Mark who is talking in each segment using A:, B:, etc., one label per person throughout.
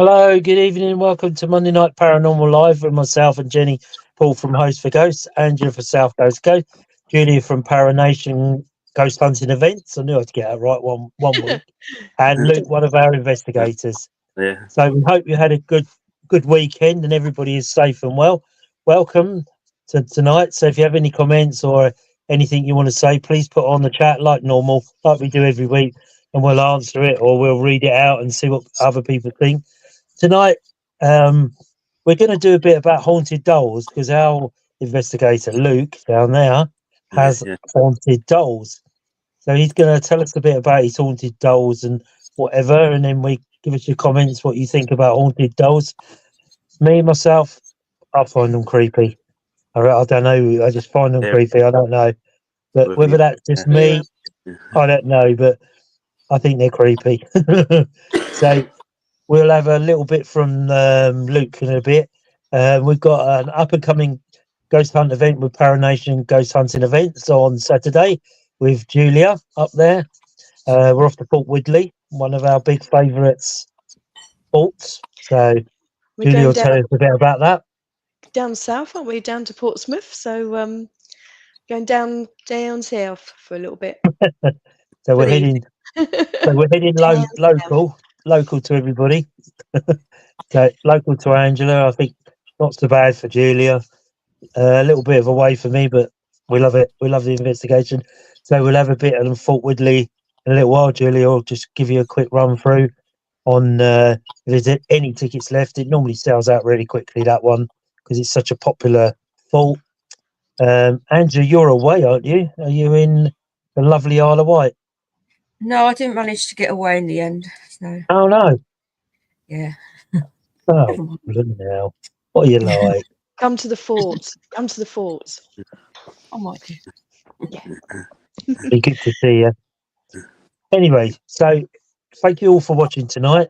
A: Hello, good evening, and welcome to Monday Night Paranormal Live with myself and Jenny, Paul from Host for Ghosts, Angela for South Coast Ghost, Julia from Paranation Ghost Hunting Events. I knew I'd get it right one week, and Luke, one of our investigators.
B: Yeah.
A: So we hope you had a good weekend and everybody is safe and well. Welcome to tonight. So if you have any comments or anything you want to say, please put on the chat like normal, like we do every week, and we'll answer it or we'll read it out and see what other people think. Tonight, we're going to do a bit about haunted dolls because our investigator Luke down there has
B: Yeah.
A: haunted dolls. So he's going to tell us a bit about his haunted dolls and whatever, and then we give us your comments what you think about haunted dolls. Me myself, I find them creepy. I don't know. I just find them
B: Yeah.
A: creepy. I don't know, but
B: With
A: whether
B: me.
A: that's just
C: Yeah.
A: me, I don't know. But I think they're creepy. So we'll have a little bit from Luke in a bit. We've got an up and coming ghost hunt event with Paranation Ghost Hunting Events on Saturday with Julia up there. We're off to Port Woodley, one of our big favourites ports. So
C: We're
A: Julia
C: going
A: will tell us a bit about that.
C: down south, aren't we? Down to Portsmouth. So going down south for a little bit.
A: So we're
C: For the
A: heading. So we're heading
C: Down
A: local to everybody. So local to Angela. I think not so bad for Julia. A little bit of a way for me, but we love it. We love the investigation. So we'll have a bit of Fort Woodley in a little while. Julia will just give you a quick run through on if there's any tickets left. It normally sells out really quickly, that one, because it's such a popular fort. Angela, you're away, aren't you? Are you in the lovely Isle of Wight?
D: No, I didn't manage to get away in the end. So
A: Oh no.
D: yeah.
A: Oh, bloody hell. What are you like?
C: Come to the forts. Come to the forts.
D: I might do.
A: Be good to see you. Anyway, so thank you all for watching tonight.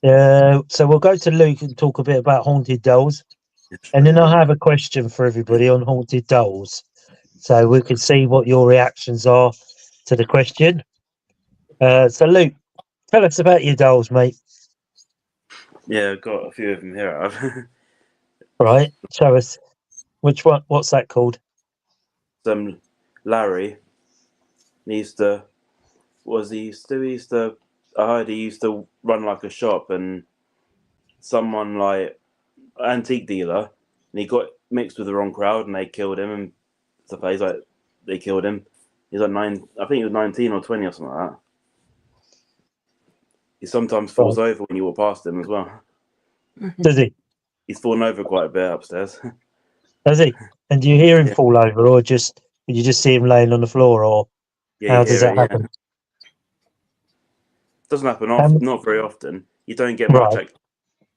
A: So we'll go to Luke and talk a bit about haunted dolls, and then I'll have a question for everybody on haunted dolls, so we can see what your reactions are to the question. So Luke, tell us about your dolls, mate.
B: Yeah, I've got a few of them here.
A: Right, show us. Which one? What's that called?
B: Larry. He used to. I heard he used to run like a shop, and someone like antique dealer, and he got mixed with the wrong crowd, and they killed him. And stuff. He's like, they killed him. He's like nine. I think he was 19 or 20 or something like that. He sometimes falls over when you walk past him as well.
A: Does he?
B: He's fallen over quite a bit upstairs.
A: Does he? And do you hear him
B: Yeah.
A: fall over, or just you just see him laying on the floor, or
B: Yeah,
A: how
B: you
A: does
B: hear
A: that
B: it,
A: happen?
B: yeah. Doesn't happen not very often. You don't get much.
A: Right.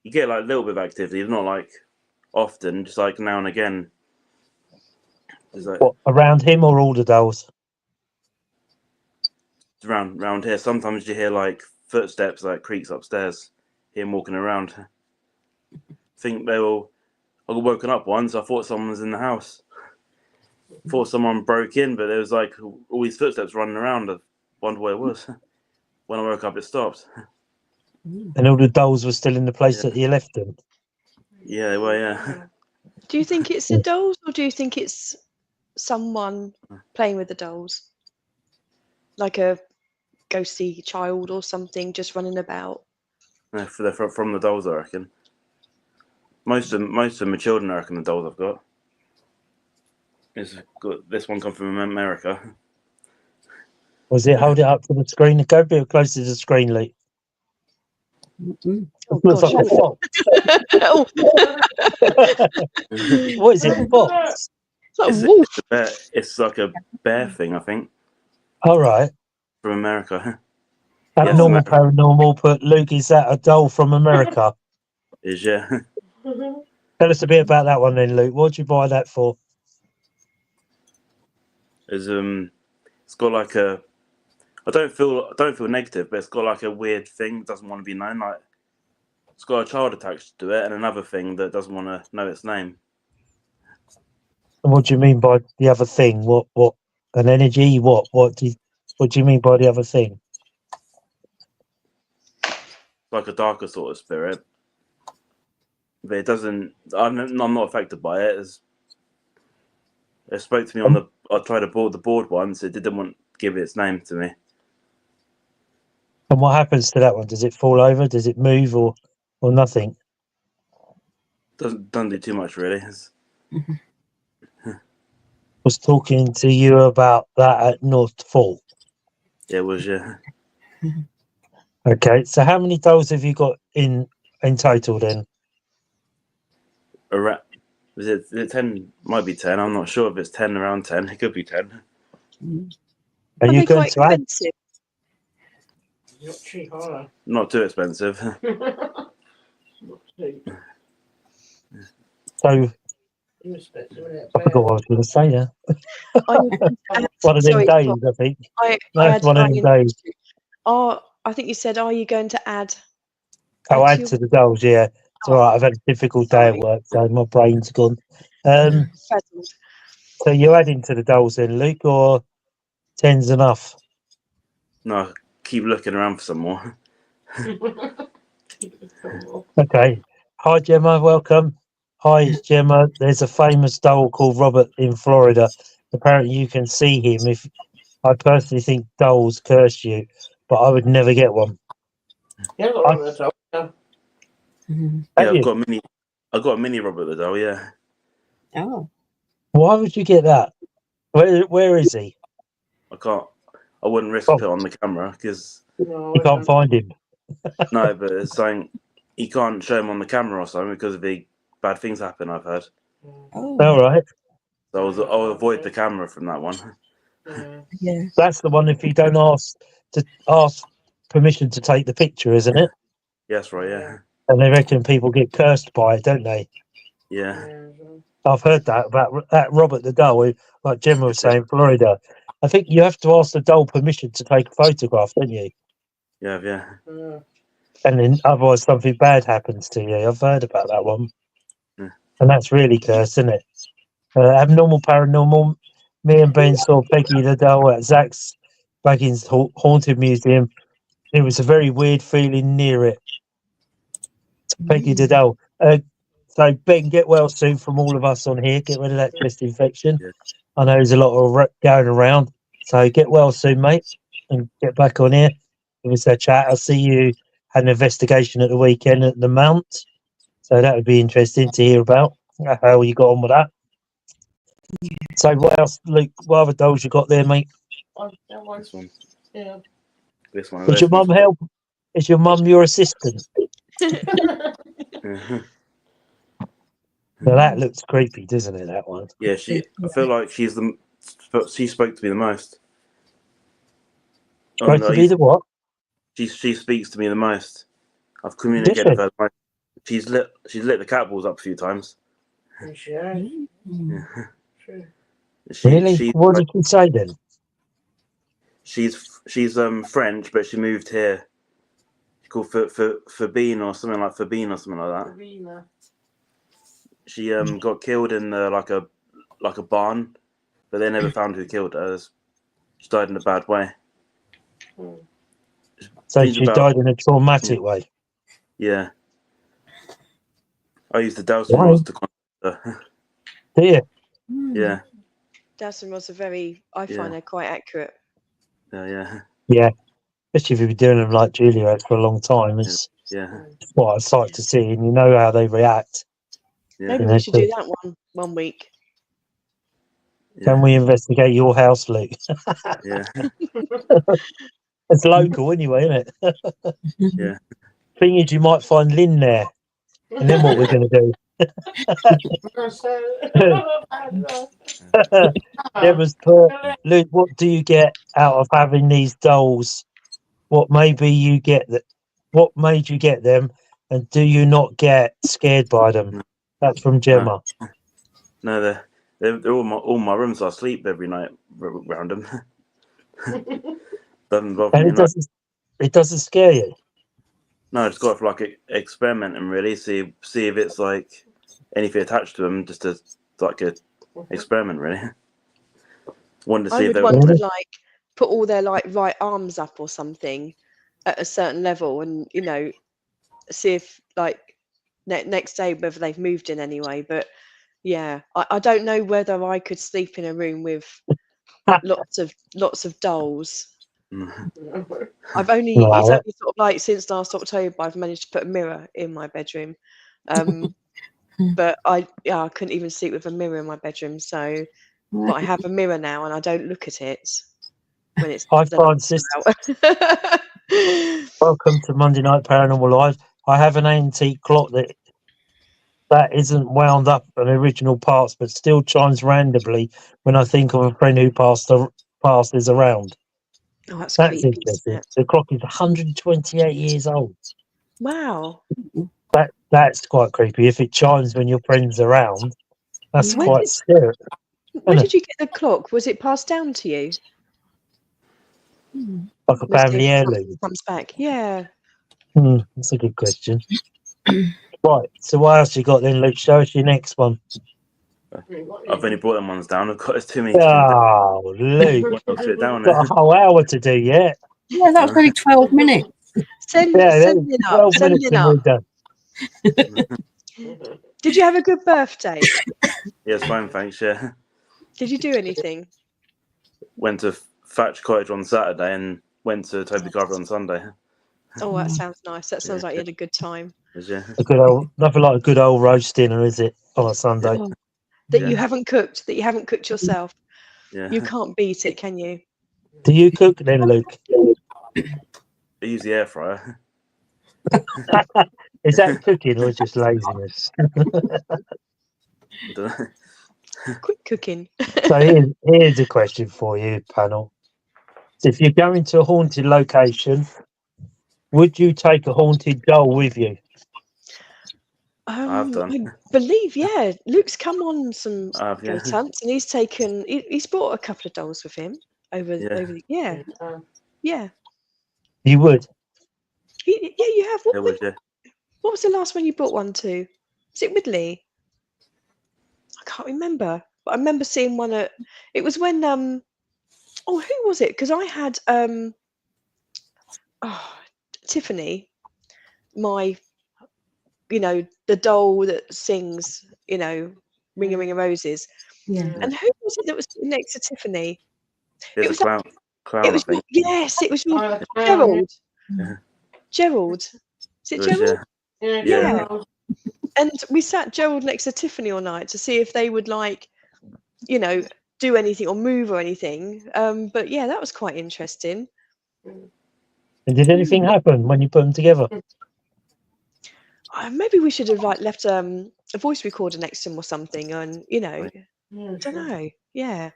B: You get like a little bit of activity, not like often, just like now and again. It's like
A: What, around him or all the dolls?
B: around here. Sometimes you hear like footsteps, like creaks upstairs. Him walking around. Think they were. I got woken up once. I thought someone was in the house. Thought someone broke in, but there was like all these footsteps running around. I wondered where it was. When I woke up, it stopped.
A: And all the dolls were still in the place that you left them.
B: Yeah, well, yeah.
C: Do you think it's the dolls, or do you think it's someone playing with the dolls, like a ghosty child or something, just running about?
B: They're from the dolls, I reckon. Most of them are children, I reckon. The dolls I've got. This one come from America.
A: Was it? Hold it up to the screen. Go a bit closer to the screen, Luke.
C: Oh
A: Looks
C: gosh!
A: like a fox.
C: Oh,
A: What is it? A fox?
C: it's like a
B: It's
C: wolf.
B: a bear. It's like a bear thing, I think,
A: All right.
B: from America.
A: Abnormal paranormal. But Luke, is that a doll from America?
B: Is yeah.
A: Tell us a bit about that one, then, Luke. What'd you buy that for?
B: It's got like a. I don't feel negative, but it's got like a weird thing. It doesn't want to be known. Like it's got a child attached to it, and another thing that doesn't want to know its name.
A: And what do you mean by the other thing? What? An energy? What do you mean by the other thing?
B: like a darker sort of spirit, but it doesn't. I'm not affected by it. It spoke to me on the. I tried to board the board once. It didn't want to give its name to me.
A: And what happens to that one? Does it fall over? Does it move or nothing?
B: Doesn't do too much really.
A: Was talking to you about that at North Fall.
B: It was
A: Okay, so how many dolls have you got in total then?
B: Is it 10? Might be 10. I'm not sure if it's 10, around 10. It could be 10.
A: Are you
C: they
A: going
C: quite
A: to add?
C: expensive?
E: Not cheap, are
B: Not too expensive.
E: they? Not cheap.
A: So
E: Irrespective of it.
A: I forgot what I was going to say there.
C: Are you going to add,
A: One of them
C: sorry,
A: days,
C: Tom,
A: I think.
C: I
A: That's
C: had
A: one of them days.
C: I think you said, are you going to add?
A: Oh,
C: add
A: add
C: your-
A: to the dolls, yeah. It's all right. I've had a difficult day at
C: Sorry.
A: work, so my brain's gone.
C: Frazzled.
A: So you're adding to the dolls then, Luke, or 10's enough?
B: No, keep looking around for some more.
A: Okay. Hi, Gemma. Welcome. Hi, it's Gemma. There's a famous doll called Robert in Florida. Apparently, you can see him. If I personally think dolls curse you, but I would never get one.
E: Yeah, got one of the dogs.
B: Yeah,
A: Have you?
B: I've got a mini Robert the doll. Yeah,
D: Oh.
A: Why would you get that? Where is he?
B: I wouldn't risk it on the camera because
E: No,
A: You can't find him.
B: no, but it's saying you can't show him on the camera or something because of the bad things happen. I've heard.
D: Oh.
A: All right.
B: So I'll avoid the camera from that one.
E: Yeah.
D: Yeah.
A: That's the one if you don't ask permission to take the picture, isn't it?
B: Yes, right. Yeah,
A: And they reckon people get cursed by it, don't they?
B: yeah,
A: I've heard that about that Robert the doll, like Gemma was saying, Florida. I think you have to ask the doll permission to take a photograph, don't you?
B: yeah.
A: And then otherwise something bad happens to you. I've heard about that one.
B: Yeah.
A: And that's really cursed, isn't it? Abnormal Paranormal. Me and Ben saw Peggy the doll at Zach's Baggins Haunted Museum. It was a very weird feeling near it. Peggy the doll. So Ben, get well soon from all of us on here. Get rid of that chest infection.
B: Yeah.
A: I know there's a lot of going around. So get well soon, mate, and get back on here. Give us a chat. I see you had an investigation at the weekend at the Mount. So that would be interesting to hear about how you got on with that. So what else, Luke? What other dolls you got there, mate?
B: This one.
E: Yeah.
B: This one.
A: Is your mum help? Is your mum your assistant?
B: Yeah.
A: Now that looks creepy, doesn't it? That one.
B: Yeah, I feel like she spoke to me the most.
A: Supposed to be the what?
B: She speaks to me the most. I've communicated with her. She's lit the cat balls up a few times.
E: Yeah.
B: Yeah.
E: True.
A: Really? What did she say then?
B: She's French, but she moved here. She's called Fabine or something like that.
E: Arena.
B: She got killed in like a barn, but they never found who killed her. She died in a bad way.
A: So she died in a traumatic way.
B: Yeah. I used the dowsing rods to contact her.
A: Do you?
B: Yeah.
C: Dowsing rods are I find they're quite accurate.
B: Yeah.
A: Yeah. Especially if you've been doing them like Julia has for a long time. It's
B: Yeah.
A: what I'd like to see, and you know how they react.
B: Yeah.
C: Maybe we should do that one week.
A: Can we investigate your house, Luke?
B: Yeah.
A: It's local anyway, isn't it?
B: Yeah.
A: Thing is, you might find Lynn there, and then what we're going to do? It was Luke. What do you get out of having these dolls? What maybe you get that? What made you get them? And do you not get scared by them? That's from Gemma.
B: No, they're all my rooms. I sleep every night around them. Doesn't bother
A: And
B: me.
A: it doesn't scare you.
B: No, I just got for like experimenting really, see if it's like anything attached to them, just as like a experiment really. Wanted to see
C: I
B: if
C: would
B: they
C: want
B: were.
C: to put all their right arms up or something at a certain level, and see if like next day whether they've moved in anyway. But yeah, I don't know whether I could sleep in a room with lots of dolls. I've only it's
A: Right.
C: only sort of like since last October I've managed to put a mirror in my bedroom. But I couldn't even sleep with a mirror in my bedroom. So, but I have a mirror now, and I don't look at it when it's
A: Hi,
C: the lights
A: Francis.
C: are out.
A: Welcome to Monday Night Paranormal Live. I have an antique clock that isn't wound up on original parts, but still chimes randomly when I think of a friend who passes around.
C: Oh, that's
A: That's
C: creepy, isn't
A: interesting.
C: it?
A: The clock is 128 years old.
C: Wow.
A: That's quite creepy. If it chimes when your friend's around, that's
C: When
A: quite scary.
C: When did you get the clock? Was it passed down to you?
A: Like a
C: We'll see if
A: family
C: it
A: heirloom.
C: comes back. Yeah.
A: That's a good question. Right. So what else you got then, Luke? Show us your next one.
B: I've only brought them ones down. I've got there's too many to
A: Oh, Luke.
B: I'll fit down
A: Got a
B: there.
A: whole hour to do yet.
D: Yeah, that was only 12 minutes.
C: Send
A: Yeah,
C: it up.
A: 12
C: Send
A: minutes
C: it
A: and
C: up.
A: we're done.
C: Did you have a good birthday?
B: Yeah, it's fine, thanks. Yeah,
C: Did you do anything?
B: went to Thatch Cottage on Saturday and went to Toby Carver on Sunday.
C: Oh, that sounds nice. That sounds
B: Yeah.
C: like you had a good time.
B: Yeah,
A: A good old, nothing like a good old roast dinner, is it, on a Sunday?
C: Oh, that you
B: Yeah.
C: haven't cooked. That you haven't cooked yourself.
B: yeah.
C: You can't beat it, can you?
A: Do you cook then, Luke?
B: I use the air fryer.
A: Is that cooking or just laziness?
B: I don't know.
C: Quick cooking.
A: So here's a question for you, panel. So if you're going to a haunted location, would you take a haunted doll with you?
B: I've done.
C: I believe, yeah. Luke's come on some
B: I've, yeah.
C: ghost hunts, and he's brought a couple of dolls with him over
B: Yeah.
C: the yeah.
A: You would.
C: Yeah, you have.
B: It was, yeah.
C: What was the last one you brought one to? Was it Widley? I can't remember, but I remember seeing one at. It was when who was it? Because I had Tiffany, my the doll that sings Ring a Ring of Roses.
D: Yeah.
C: And who was it that was sitting next to Tiffany?
B: It was a clown. Clown, I think.
C: Yes, it was your
E: Oh,
C: Gerald.
B: Yeah.
C: Gerald. Is it
B: It was,
C: Gerald?
B: yeah.
C: Yeah. And we sat Gerald next to Tiffany all night to see if they would do anything or move or anything. But yeah, that was quite interesting.
A: And did anything happen when you put them together?
C: Maybe we should have left a voice recorder next to him or something, and I don't know. Yeah.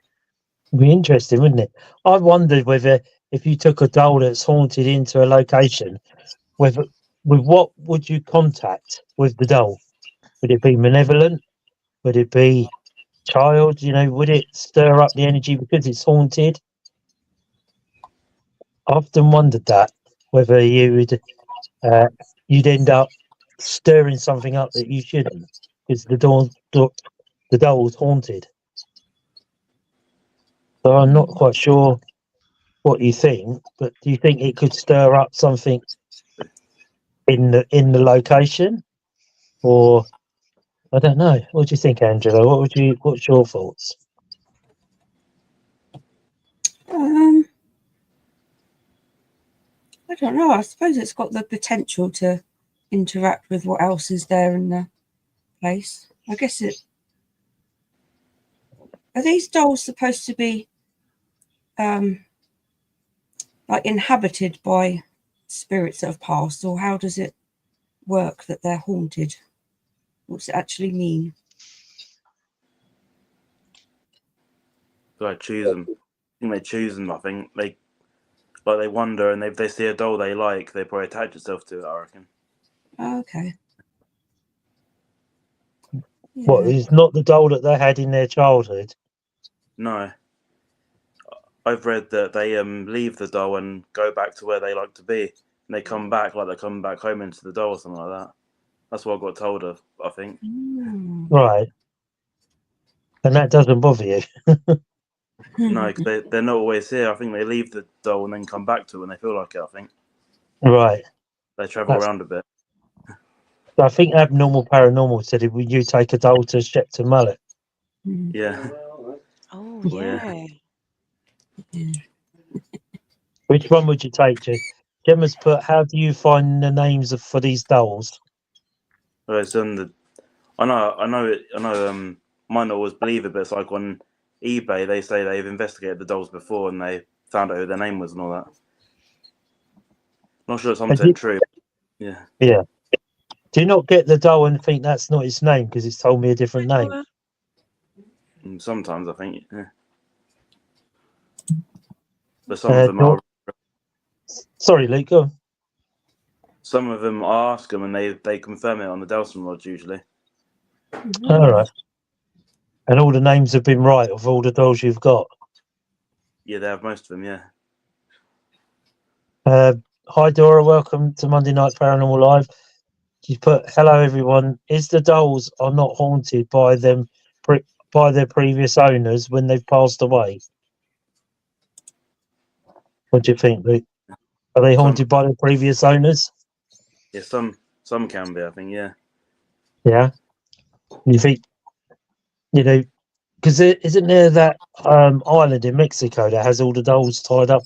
A: It'd be interesting, wouldn't it? I wondered whether if you took a doll that's haunted into a location, with what would you contact with the doll? Would it be malevolent? Would it be child? Would it stir up the energy because it's haunted? I often wondered that whether you'd end up stirring something up that you shouldn't because the doll's haunted. So I'm not quite sure what you think, but do you think it could stir up something in the location, or I don't know? What do you think, Angela? What's your thoughts?
D: I don't know. I suppose it's got the potential to interact with what else is there in the place. I guess are these dolls supposed to be like inhabited by spirits that have passed, or how does it work that they're haunted? What does it actually mean?
B: I choose them. I think they choose them. I think they wonder, and if they see a doll they like, they probably attach itself to it. I reckon.
D: Oh, okay. Yeah.
A: What is not the doll that they had in their childhood?
B: No, I've read that they leave the doll and go back to where they like to be, and they come back like they're coming back home into the doll or something like that. That's what I got told of. I think.
A: Right, and that doesn't bother you.
B: No, because they're not always here. I think they leave the doll and then come back to it when they feel like it. I think
A: Right.
B: they travel around a bit.
A: I think Abnormal Paranormal said, "Would you take a doll to Shepton Mallet?"
B: Yeah.
C: Oh
B: yeah.
C: yeah.
A: Which one would you take, Jim? Gemma's put, "How do you find the names for these dolls?"
B: Well, it's I know it. Might not always believe it, but it's like on eBay they say they've investigated the dolls before and they found out who their name was and all that. Not sure it's 100% true. Yeah.
A: Yeah. Do you not get the doll and think that's not its name because it's told me a different name?
B: Sometimes I think. Yeah. But some of them
A: Dawn-
B: are.
A: Sorry, Luke. Go on.
B: Some of them I ask them and they confirm it on the Delson rods usually.
A: All right. And all the names have been right of all the dolls you've got.
B: Yeah, they have most of them. Yeah.
A: Hi, Dora. Welcome to Monday Night Paranormal Live. She's put, "Hello, everyone. Is the dolls are not haunted by them by their previous owners when they've passed away?" What do you think, Luke? Are they haunted by their previous owners?
B: Yeah, some can be. I think. Yeah.
A: Yeah. You think, because isn't there that island in Mexico that has all the dolls tied up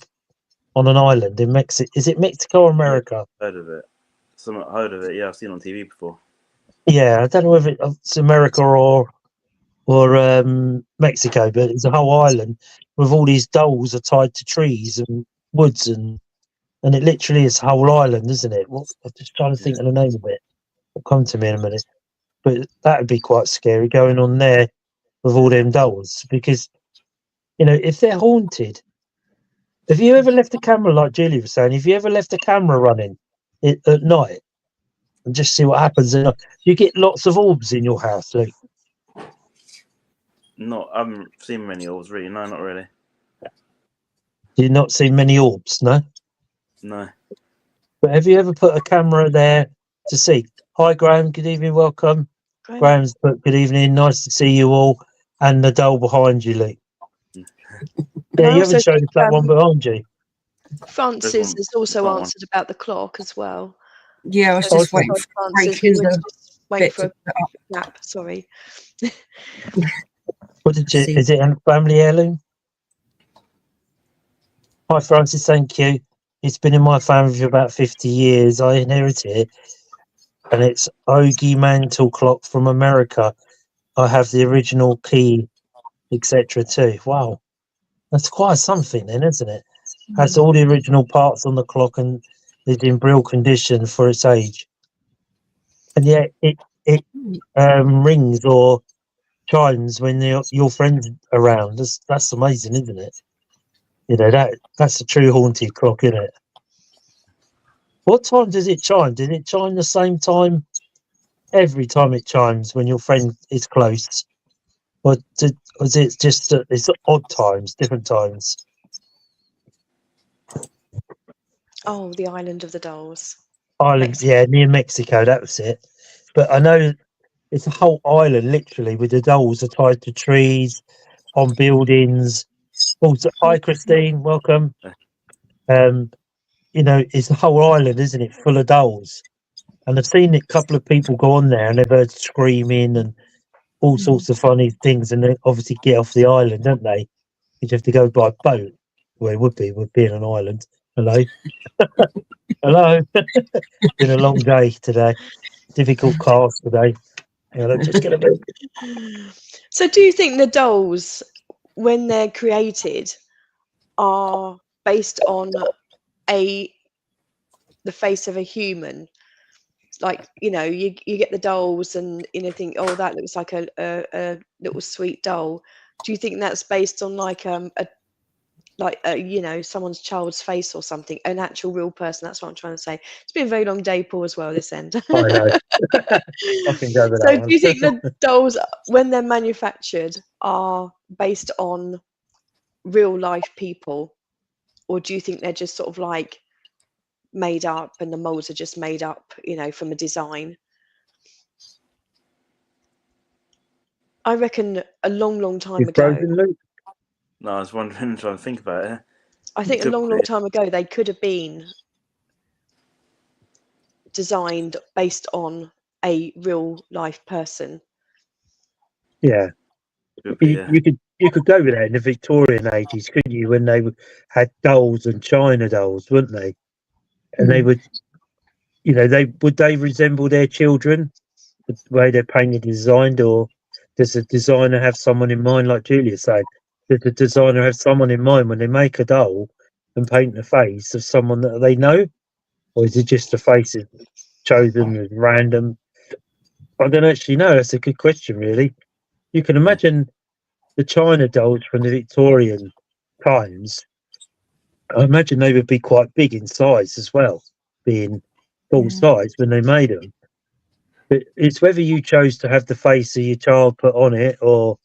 A: on an island in Mexico? Is it Mexico or America?
B: Yeah, heard of it. Heard of it. Yeah, I've seen it on TV before.
A: Yeah, I don't know whether it's America or Mexico, but it's a whole island with all these dolls are tied to trees and woods, and it literally is a whole island, isn't it? I'm just trying to think of the name of it. It'll come to me in a minute. But that would be quite scary going on there with all them dolls, because if they're haunted, have you ever left a camera, like Julie was saying? Have you ever left a camera running at night and just see what happens? And you get lots of orbs in your house, Luke.
B: I haven't seen many orbs really. No, not really.
A: Do you not see many orbs? No.
B: No.
A: But have you ever put a camera there to see? Hi, Graham. Good evening. Welcome. Graham's put, "Good evening. Nice to see you all." And the doll behind you, Luke. Yeah, you haven't shown us that one behind you.
C: Francis has also answered about the clock as well.
D: Yeah, I was just waiting for
C: Francis. We were just waiting for a nap. Sorry.
A: What did you? Is it a family heirloom? Hi, Francis. Thank you. It's been in my family for about 50 years. I inherited it, and it's Ogie mantle clock from America. I have the original key, etc. too. Wow, that's quite something, then, isn't it? Has all the original parts on the clock and is in brilliant condition for its age. And yet it rings or chimes when your friend's around. That's amazing, isn't it? That's a true haunted clock, isn't it? What time does it chime? Did it chime the same time every time it chimes when your friend is close? Or is it just it's odd times, different times?
C: Oh, the Island of the Dolls.
A: Island, yeah, near Mexico, that was it. But I know it's a whole island, literally, with the dolls are tied to trees, on buildings. Also, hi, Christine, welcome. It's a whole island, isn't it, full of dolls? And I've seen a couple of people go on there and they've heard screaming and all sorts of funny things, and they obviously get off the island, don't they? You'd have to go by boat. Well, it would be in an island. Hello? Hello? Been a long day today. Difficult cast today. Just get a bit.
C: So do you think the dolls, when they're created, are based on the face of a human? Like, you get the dolls and think, oh, that looks like a little sweet doll. Do you think that's based on someone's child's face or something, an actual real person? That's what I'm trying to say. It's been a very long day, Paul, as well, this end.
A: I know. I can go with that
C: So
A: one.
C: do you think the dolls, when they're manufactured, are based on real life people, or do you think they're just sort of like made up and the molds are just made up, from a design? I reckon a long time ago.
B: No, I was wondering, trying to think about it.
C: I think a long time ago they could have been designed based on a real life person.
A: Yeah.
B: Could be, yeah.
A: You could go with that in the Victorian ages, couldn't you? When they had dolls and china dolls, wouldn't they? And they would, you know, they resemble their children, the way they're painted and designed, or does the designer have someone in mind, like Julia said? Does the designer have someone in mind when they make a doll and paint the face of someone that they know, or is it just a face that's chosen as random? I don't actually know. That's a good question, really. You can imagine the china dolls from the Victorian times. I imagine they would be quite big in size as well, being full size when they made them. But it's whether you chose to have the face of your child put on it, or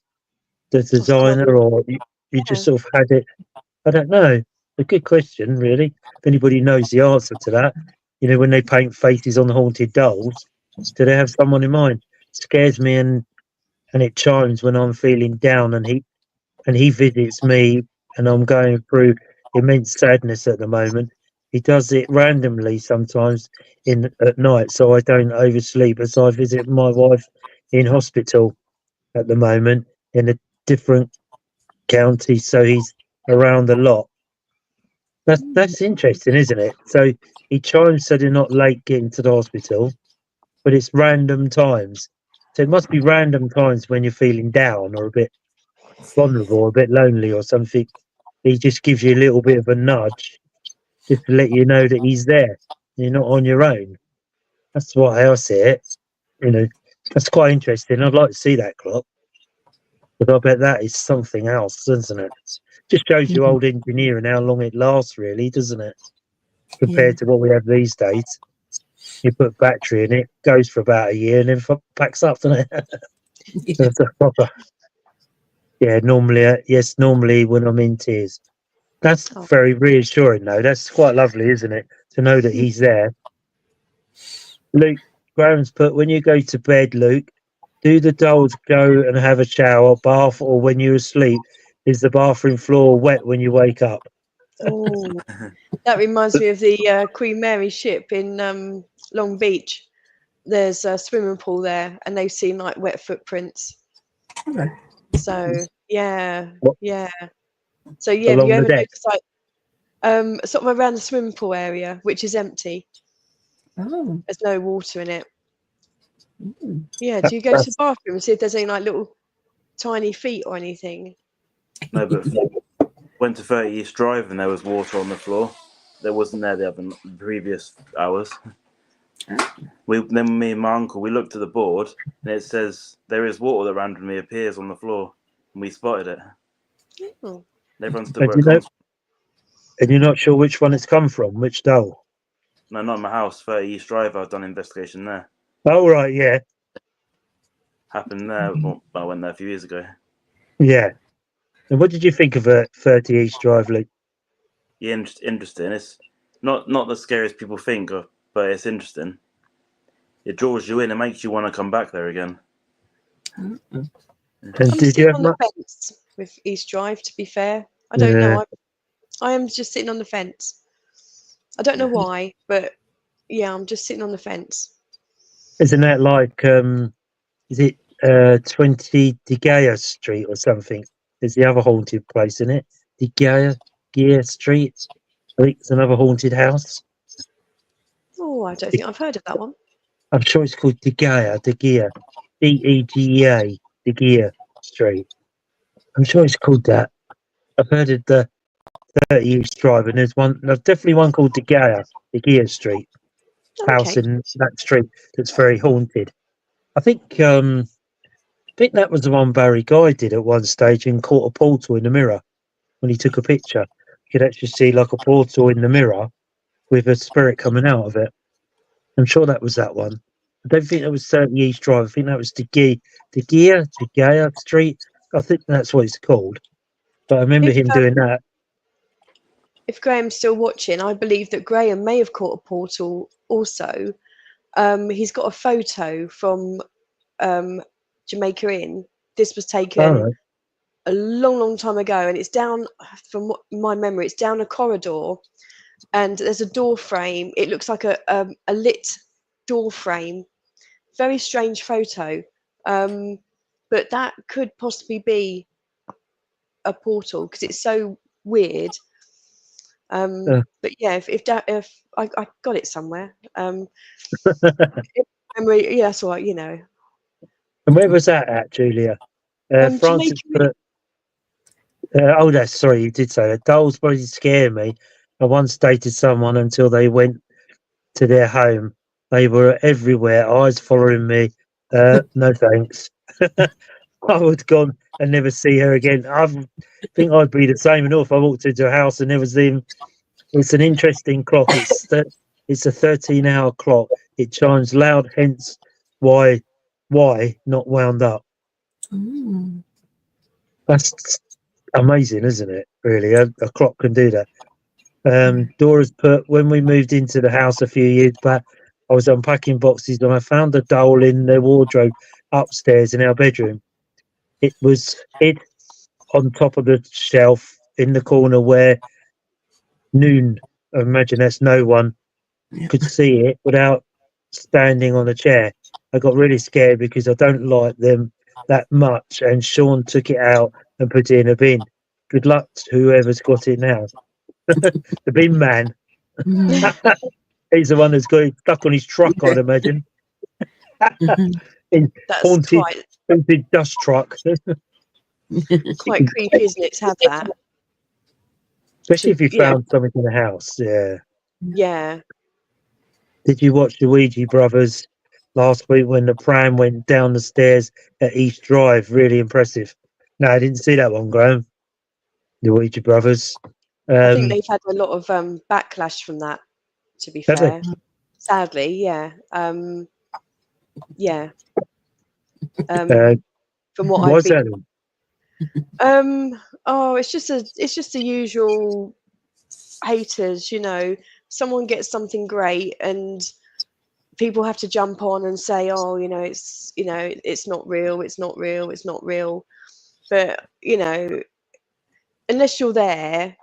A: the designer, or you just
C: Yeah.
A: sort of had it. I don't know. A good question, really. If anybody knows the answer to that, you know, when they paint faces on the haunted dolls, do they have someone in mind? Scares me, and it chimes when I'm feeling down, and he visits me, and I'm going through immense sadness at the moment. He does it randomly sometimes at night, so I don't oversleep as I visit my wife in hospital at the moment in a different county, so he's around a lot. That's interesting, isn't it? So he chimes so they're not late getting to the hospital, but it's random times. So it must be random times when you're feeling down or a bit vulnerable or a bit lonely or something. He just gives you a little bit of a nudge just to let you know that he's there. You're not on your own. That's what I see it. You know, that's quite interesting. I'd like to see that clock, but I bet that is something else, doesn't it? Just shows you old engineering how long it lasts, really, doesn't it? Compared to what we have these days. You put battery in it, goes for about a year, and then packs up, doesn't it? That's a proper. Yeah, normally when I'm in tears. That's
C: Oh.
A: very reassuring, though. That's quite lovely, isn't it? To know that he's there. Luke, Graham's put, when you go to bed, Luke, do the dolls go and have a shower, bath, or when you're asleep, is the bathroom floor wet when you wake up?
C: Oh, that reminds me of the Queen Mary ship in Long Beach. There's a swimming pool there, and they've seen like wet footprints. So yeah,
A: What?
C: yeah. So yeah, have
A: Along
C: you
A: the
C: ever
A: deck?
C: noticed like sort of around the swimming pool area, which is empty?
D: Oh.
C: There's no water in it.
D: Mm.
C: Yeah.
A: That-
C: Do you go to the
A: that's-
C: bathroom and see if there's any like little tiny feet or anything?
B: No, but went to 30 East Drive and there was water on the floor. There wasn't there the previous hours. Then me and my uncle, we looked at the board and it says there is water that randomly appears on the floor, and we spotted it.
C: Oh.
B: Everyone understood
A: And,
B: where it comes from.
A: and you're not sure which one it's come from, which doll?
B: No, not in my house. 30 East Drive. I've done an investigation there.
A: Oh, right, yeah.
B: Happened there. Well, I went there a few years ago.
A: Yeah. And what did you think of 30 East Drive, Luke?
B: Yeah, interesting. It's not the scariest people think of, but it's interesting. It draws you in. It makes you want to come back there again.
A: And
C: I'm
A: did you
C: sitting
A: have
C: on the
A: much?
C: fence with East Drive, to be fair. I don't know. I am just sitting on the fence. I don't know why, but yeah, I'm just sitting on the fence.
A: Isn't that like, is it 20 De Gea Street or something? There's the other haunted place, isn't it? Gea Street. I think it's another haunted house.
C: Oh, I don't think I've heard of that one.
A: I'm sure it's called De Gea, Degea, De Gea Street. I'm sure it's called that. I've heard of the 30 East Drive, and there's definitely one called De Gea Street house
C: Okay.
A: in that street that's very haunted. I think that was the one Barry Guy did at one stage and caught a portal in the mirror when he took a picture. You could actually see like a portal in the mirror with a spirit coming out of it. I'm sure that was that one. I don't think that was 30 East Drive. I think that was De Gea Street. I think that's what it's called. But I remember him doing that.
C: If Graham's still watching, I believe that Graham may have caught a portal also. He's got a photo from Jamaica Inn. This was taken
A: Oh,
C: a long, long time ago, and it's down, from my memory, it's down a corridor, and there's a door frame. It looks like a lit door frame very strange photo. But that could possibly be a portal because it's so weird. But yeah, if I got it somewhere. Memory, yeah, that's all right, you know.
A: And where was that at, Julia? Francis
C: Jamaica.
A: put, that's sorry, you did say that. Dolls probably scare me. I once dated someone until they went to their home. They were everywhere, eyes following me. No thanks. I would gone and never see her again. I think I'd be the same enough. I walked into a house and never seen. It's an interesting clock. It's a 13-hour clock. It chimes loud, hence why not wound up.
D: Mm.
A: That's amazing, isn't it? Really, a clock can do that. Dora's put, when we moved into the house a few years back, I was unpacking boxes and I found a doll in the wardrobe upstairs in our bedroom. It was hid on top of the shelf in the corner where noon, imagine that's no one, could see it without standing on a chair. I got really scared because I don't like them that much, and Sean took it out and put it in a bin. Good luck to whoever's got it now. The bin man.
D: Mm.
A: He's the one that's got it stuck on his truck, I'd imagine. In
C: That's
A: haunted dust truck.
C: quite creepy, isn't it, to have that?
A: Especially if you
C: Yeah.
A: found something in the house. Yeah.
C: Yeah.
A: Did you watch the Ouija Brothers last week when the pram went down the stairs at East Drive? Really impressive. No, I didn't see that one, Graham. The Ouija Brothers.
C: I think they've had a lot of backlash from that, to be
A: Have they?
C: fair. Sadly, yeah. Yeah. From what I've
A: what's
C: been
A: that?
C: it's just the usual haters, you know. Someone gets something great and people have to jump on and say, oh, it's not real, it's not real, it's not real. But, unless you're there,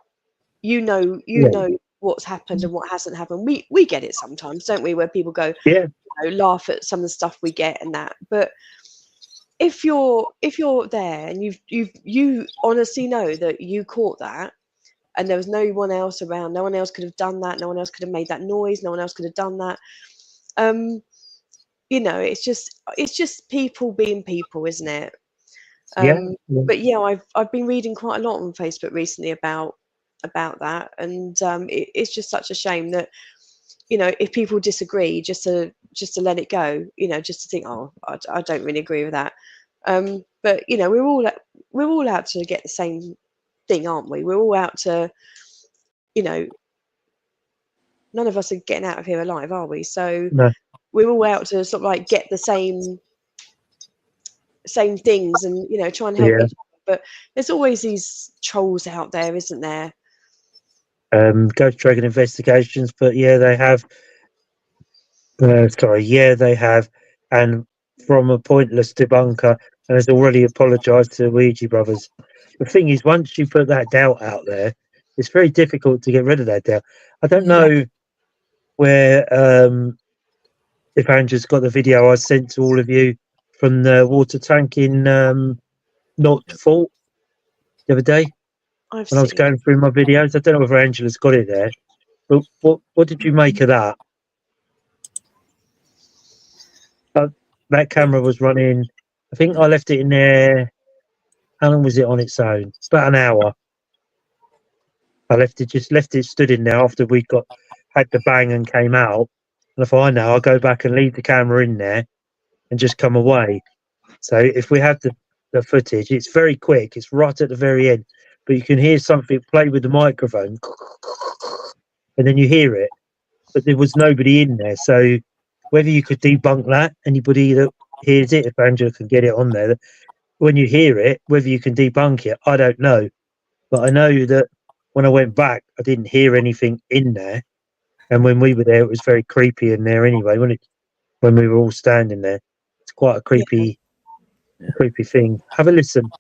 C: you know what's happened and what hasn't happened. We get it sometimes, don't we, where people go,
A: Yeah.
C: laugh at some of the stuff we get and that. But if you're there and you honestly know that you caught that and there was no one else around, no one else could have done that, no one else could have made that noise, no one else could have done that. It's just people being people, isn't it? But yeah, I've been reading quite a lot on Facebook recently about that, and it's just such a shame that if people disagree, just to let it go, just to think, oh, I don't really agree with that. But we're all out to get the same thing, aren't we? We're all out to, none of us are getting out of here alive, are we? So
A: No.
C: we're all out to sort of like get the same things and try and help each other. But there's always these trolls out there, isn't there?
A: Ghost Dragon Investigations, but yeah, they have. They have, and from a pointless debunker, and has already apologised to the Ouija Brothers. The thing is, once you put that doubt out there, it's very difficult to get rid of that doubt. I don't know where if Andrew's got the video I sent to all of you from the water tank in North Fort the other day when I was going through my videos. I don't know whether Angela's got it there, but what did you make of that? That camera was running. I think I left it in there. How long was it on its own? About an hour. I left it stood in there after we had the bang and came out. And if I know, I'll go back and leave the camera in there and just come away. So if we have the footage, it's very quick. It's right at the very end, but you can hear something play with the microphone, and then you hear it. But there was nobody in there, so whether you could debunk that, anybody that hears it, if Angela can get it on there, when you hear it, whether you can debunk it, I don't know. But I know that when I went back, I didn't hear anything in there, and when we were there, it was very creepy in there anyway. When we were all standing there, it's quite a creepy thing. Have a listen.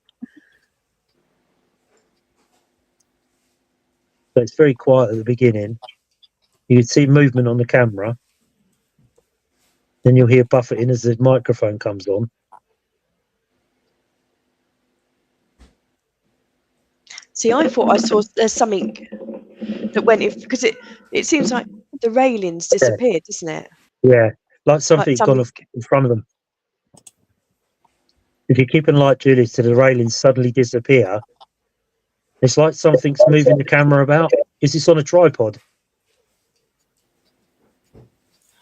A: So it's very quiet at the beginning. You can see movement on the camera. Then you'll hear buffeting as the microphone comes on.
C: See, I thought I saw there's something that went if because it seems like the railings disappeared, doesn't it?
A: Yeah, like something had gone off in front of them. If you keep an eye, Julie, to the railings suddenly disappear, it's like something's moving the camera about. Is this on a tripod?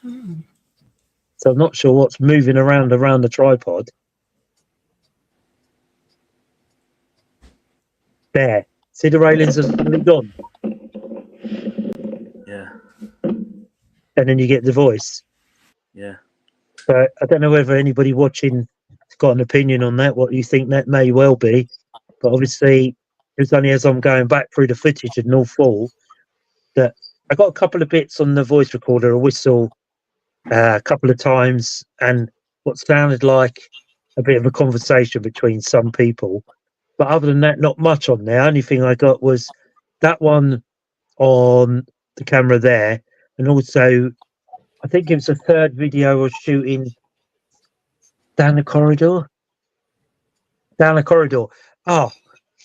A: So I'm not sure what's moving around the tripod. There. See the railings are suddenly gone?
B: Yeah.
A: And then you get the voice.
B: Yeah.
A: So I don't know whether anybody watching has got an opinion on that, what you think that may well be. But obviously, it was only as I'm going back through the footage of North Fall that I got a couple of bits on the voice recorder, a whistle a couple of times, and what sounded like a bit of a conversation between some people. But other than that, not much on there. Only thing I got was that one on the camera there, and also I think it was the third video I was shooting down the corridor. Oh,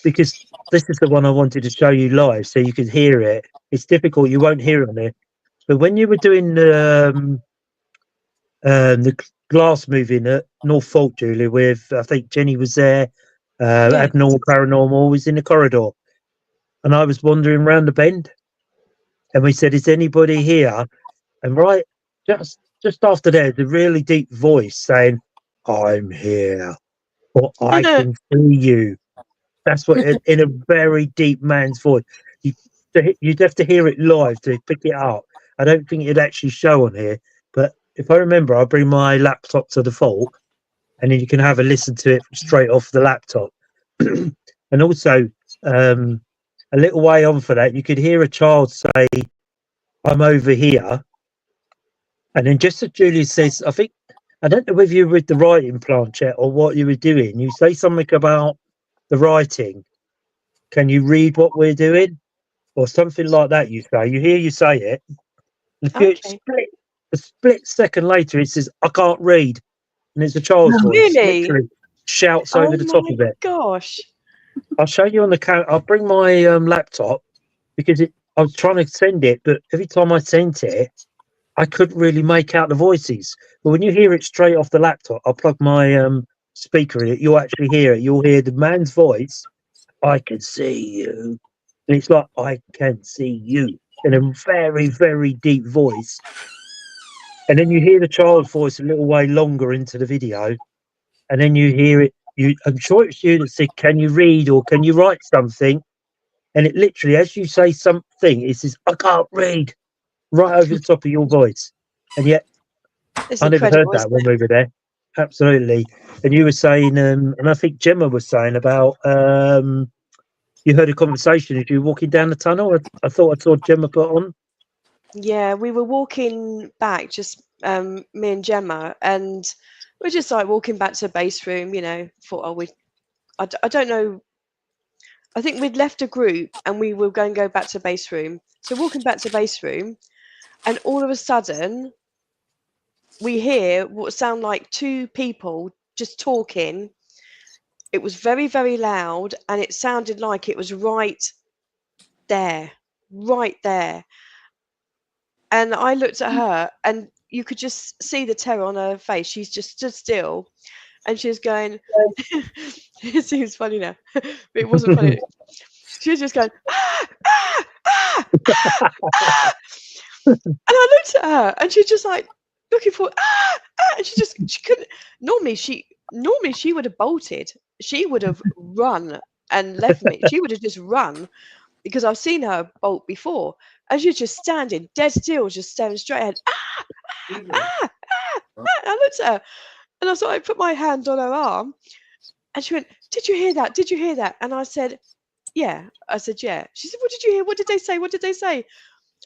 A: because this is the one I wanted to show you live so you could hear it. It's difficult, you won't hear it on there. But when you were doing the glass moving at North Fault, Julie, with I think Jenny was there, Abnormal Paranormal was in the corridor, and I was wandering around the bend, and we said, "Is anybody here?" And right just after there's a really deep voice saying, "I'm here," or "I can see you." That's what in a very deep man's voice. You'd have to hear it live to pick it up. I don't think it'd actually show on here, but if I remember, I'll bring my laptop to the vault, and then you can have a listen to it straight off the laptop. And also, a little way on for that, you could hear a child say, "I'm over here," and then just as Julie says, I don't know whether you were with the writing planchette or what you were doing. You say something about the writing. Can you read what we're doing? Or something like that, you say. You say it. A split second later, it says, "I can't read." And it's a child's voice.
C: Really?
A: Literally shouts over the top of it.
C: Gosh.
A: I'll show you on the camera. I'll bring my laptop because I was trying to send it, but every time I sent it, I couldn't really make out the voices. But when you hear it straight off the laptop, I'll plug my speaker in it. You'll actually hear it. You'll hear the man's voice. "I can see you." And it's like, "I can see you," in a very, very deep voice. And then you hear the child's voice a little way longer into the video. And then you hear it. I'm sure it's you that said, "Can you read or can you write something?" And it literally, as you say something, it says, "I can't read," right over the top of your voice. And yet, I never heard that when we were there. Absolutely. And you were saying, and I think Gemma was saying about, you heard a conversation as you were walking down the tunnel. I thought I saw Gemma put on.
C: Yeah, we were walking back, just me and Gemma, and we're just like walking back to the base room, thought, I don't know. I think we'd left a group and we were going to go back to base room. So walking back to base room, and all of a sudden we hear what sound like two people just talking. It was very, very loud, and it sounded like it was right there. And I looked at her, and you could just see the terror on her face. She's just stood still, and she's going, it seems funny now, but it wasn't funny. She was just going, "Ah, ah, ah, ah, ah." And I looked at her, and she's just like looking for, "Ah, ah," and she couldn't. Normally she would have bolted. She would have run and left me. She would have just run, because I've seen her bolt before, and she's just standing dead still, just staring straight ahead. "Ah, ah, ah, ah, ah." I looked at her, and I put my hand on her arm, and she went, "Did you hear that? Did you hear that?" And I said, "Yeah." I said, "Yeah." She said, "What did you hear? What did they say? What did they say?"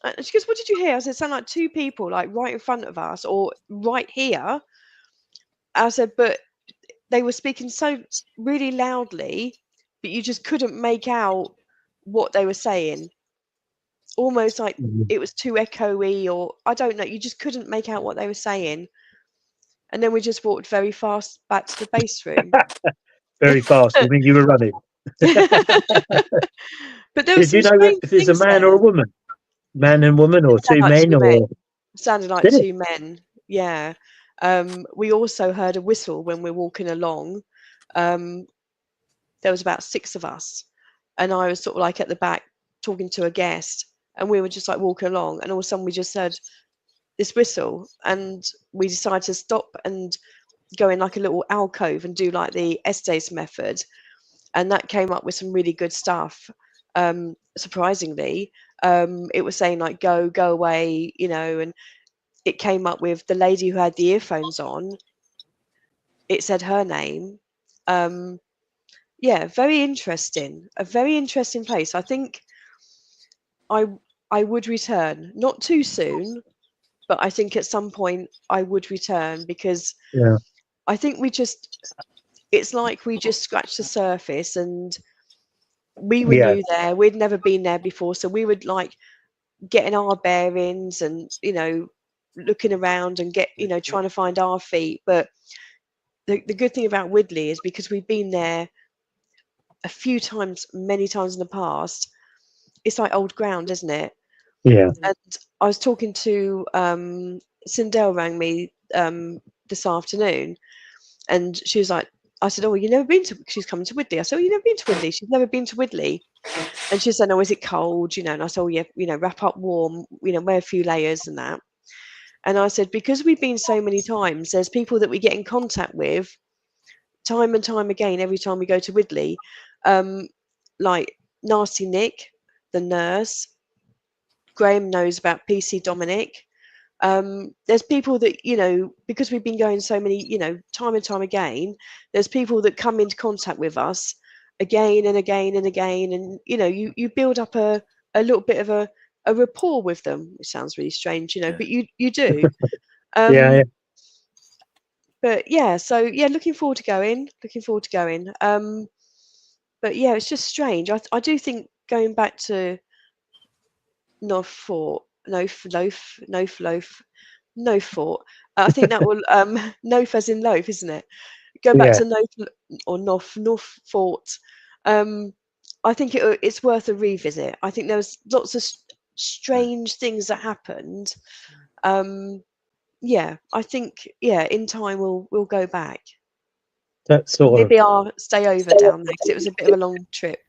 C: And she goes, "What did you hear?" I said, "It sounded like two people, like right in front of us or right here." I said, "But they were speaking so really loudly, but you just couldn't make out what they were saying. Almost like it was too echoey, or I don't know. You just couldn't make out what they were saying." and then we just walked very fast back to the base room.
A: Very fast. You mean you were running?
C: But there was
A: Did you
C: some
A: know
C: strange
A: if it's a
C: things
A: man
C: there.
A: or a woman? Man and woman, or two
C: Like
A: men,
C: two men.
A: or
C: Sounded like
A: did it?
C: two men. Yeah. We also heard a whistle when we were walking along. There was about 6 of us, and I was sort of like at the back talking to a guest, and we were just like walking along, and all of a sudden we just heard this whistle, and we decided to stop and go in like a little alcove and do like the Estes method, and that came up with some really good stuff. Surprisingly, it was saying like go away, you know, and it came up with the lady who had the earphones on. It said her name. Yeah, very interesting. A very interesting place. I think I I would return. Not too soon, but I think at some point I would return, because
A: Yeah.
C: I think it's like we just scratched the surface, and we were
A: Yeah.
C: new there. We'd never been there before, so we would like getting our bearings and, you know, looking around and trying to find our feet. But the good thing about Widley is because we've been there a few times, many times in the past, it's like old ground, isn't it?
A: Yeah.
C: And I was talking to Sindel rang me this afternoon, and she was like, I said, "Oh, you never been to?" She's coming to Widley. I said, "Oh, you never been to Widley?" She's never been to Widley, and she said, "Oh, is it cold?" You know, and I said, "Oh, yeah, you know, wrap up warm, you know, wear a few layers and that." And I said, because we've been so many times, there's people that we get in contact with time and time again every time we go to Widley, like Nasty Nick, the nurse. Graham knows about PC Dominic. There's people that, you know, because we've been going so many, you know, time and time again, there's people that come into contact with us again and again and again, and you know, you build up a little bit of a rapport with them. It sounds really strange, you know, but you do.
A: Yeah.
C: But yeah, so yeah, looking forward to going. But yeah, it's just strange. I do think going back to North Fort, no Fort. I think that will Nof as in loaf, isn't it? Going back
A: Yeah.
C: to Nof or North Fort. Um, I think it's worth a revisit. I think there was lots of strange things that happened. Yeah, I think in time we'll go back.
A: That sort of.
C: Maybe I'll stay over down there because it was a bit of a long trip.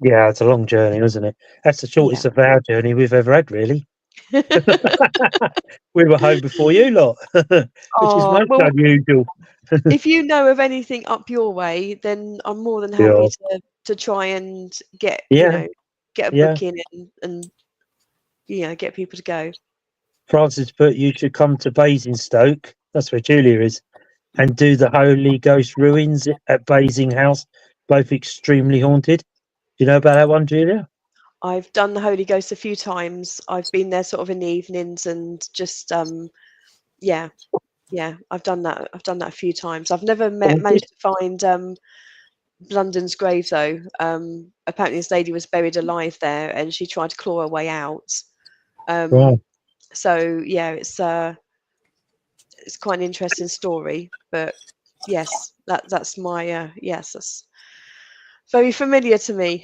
A: Yeah, it's a long journey, isn't it? That's the shortest of our journey we've ever had, really. We were home before you lot, which is most
C: Well,
A: unusual.
C: if you know of anything up your way, then I'm more than
A: Yeah.
C: happy to try and get
A: Yeah.
C: get a
A: Yeah.
C: booking and get people to go.
A: Francis put you should come to Basingstoke. That's where Julia is, and do the Holy Ghost ruins at Basing House, both extremely haunted. Do you know about that one, Julia?
C: I've done the Holy Ghost a few times. I've been there sort of in the evenings and just yeah, I've done that. I've done that a few times. I've never managed to find London's grave though. Apparently this lady was buried alive there, and she tried to claw her way out.
A: Right.
C: So yeah, it's quite an interesting story. But yes, that's my yes, that's very familiar to me.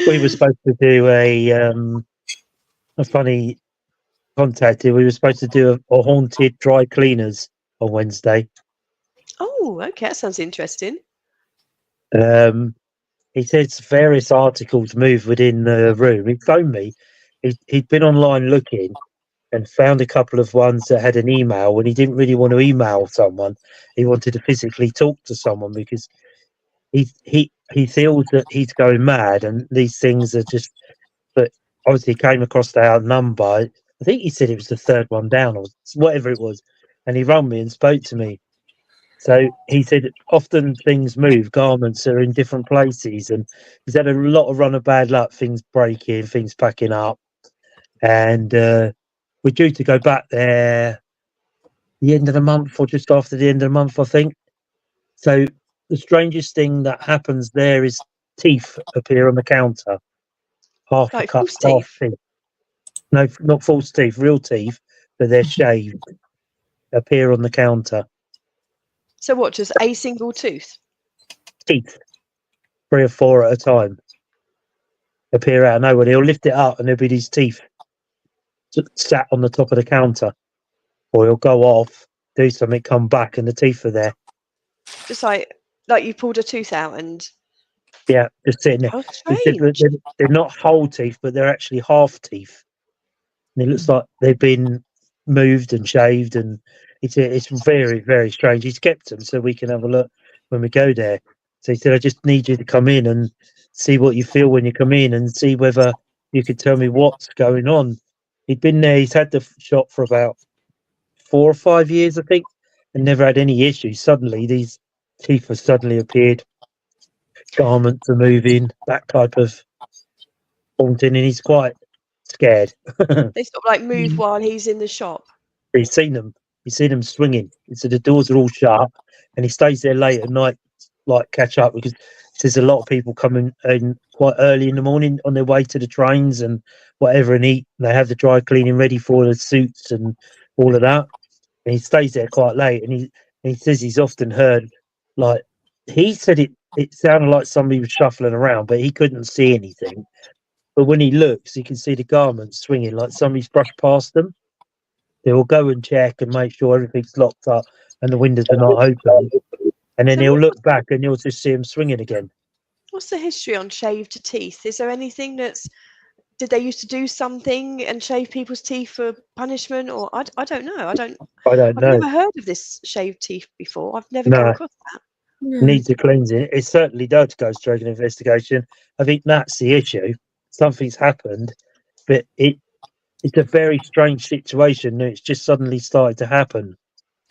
A: We were supposed to do a funny contacted. We were supposed to do a haunted dry cleaners on Wednesday.
C: Oh, okay, that sounds interesting.
A: He said various articles moved within the room. He phoned me. He'd been online looking and found a couple of ones that had an email, and he didn't really want to email someone. He wanted to physically talk to someone because he feels that he's going mad, and these things are just. But obviously, he came across our number. I think he said it was the third one down or whatever it was, and he rang me and spoke to me. So he said often things move, garments are in different places, and he's had a lot of run of bad luck, things breaking, things packing up, and we're due to go back there the end of the month or just after the end of the month, I think. So the strangest thing that happens there is teeth appear on the counter, half a
C: Like
A: cut,
C: false
A: half
C: teeth.
A: teeth. No, not false teeth, real teeth, but they're shaved. appear on the counter.
C: So what? Just a single tooth?
A: Teeth, 3 or 4 at a time, appear out of nowhere. He'll lift it up and there'll be these teeth sat on the top of the counter, or he'll go off, do something, come back, and the teeth are there.
C: Just like you pulled a tooth out and.
A: Yeah, just sitting there.
C: How
A: He said that
C: strange.
A: they're not whole teeth, but they're actually half teeth. And it looks like they've been moved and shaved, and it's very, very strange. He's kept them so we can have a look when we go there. So he said, I just need you to come in and see what you feel when you come in and see whether you could tell me what's going on. He'd been there, he's had the shop for about 4 or 5 years, I think, and never had any issues. Suddenly, these teeth have suddenly appeared. Garments are moving, that type of haunting, and he's quite scared.
C: They sort of like move while he's in the shop.
A: He's seen them swinging. He said the doors are all shut, and he stays there late at night, like catch up, because there's a lot of people coming in quite early in the morning on their way to the trains and whatever, and eat. And they have the dry cleaning ready for the suits and all of that. And he stays there quite late, and he says he's often heard, like, he said it sounded like somebody was shuffling around, but he couldn't see anything. But when he looks, he can see the garments swinging, like somebody's brushed past them. They will go and check and make sure everything's locked up and the windows are not open. And then
C: So
A: he'll look back and you'll just see him swinging again.
C: what's the history on shaved teeth? Is there anything that's. Did they used to do something and shave people's teeth for punishment? Or I don't know.
A: I don't
C: I've
A: know.
C: never heard of this shaved teeth before. I've never come
A: No,
C: across that.
A: needs a cleansing. It certainly does go straight to an investigation. I think that's the issue. Something's happened, but it's a very strange situation. And it's just suddenly started to happen.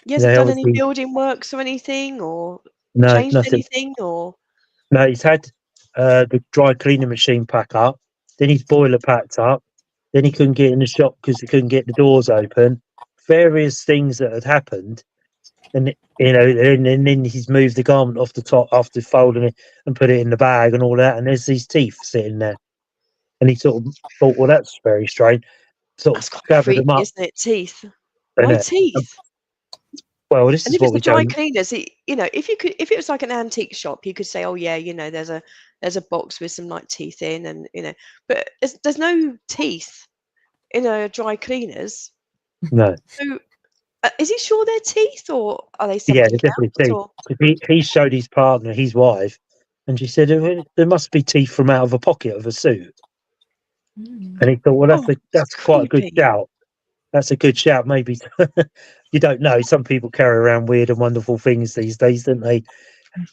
C: He hasn't done any
A: Obviously,
C: building works or anything, or
A: no,
C: changed
A: nothing.
C: anything, or.
A: No, he's had the dry cleaning machine pack up, then his boiler packed up, then he couldn't get in the shop because he couldn't get the doors open. Various things that had happened, and and then he's moved the garment off the top after folding it and put it in the bag and all that. And there's these teeth sitting there, and he sort of thought, well, that's very strange. Sort
C: That's
A: of
C: quite
A: gathered them
C: freaky,
A: up.
C: isn't it? Teeth.
A: And,
C: Why teeth?
A: well, this
C: And
A: is
C: if it's
A: what
C: the
A: we
C: dry
A: don't.
C: cleaners, if it was like an antique shop, you could say, oh yeah, there's a box with some like teeth in, and but there's no teeth in a dry cleaners.
A: No,
C: So is he sure they're teeth, or are they
A: yeah,
C: something
A: they're definitely
C: else?
A: teeth.
C: Or
A: Because he showed his partner, his wife, and she said, there must be teeth from out of a pocket of a suit. And he thought, well, that's quite a good
C: creepy.
A: shout. That's a good shout. Maybe you don't know. Some people carry around weird and wonderful things these days, don't they?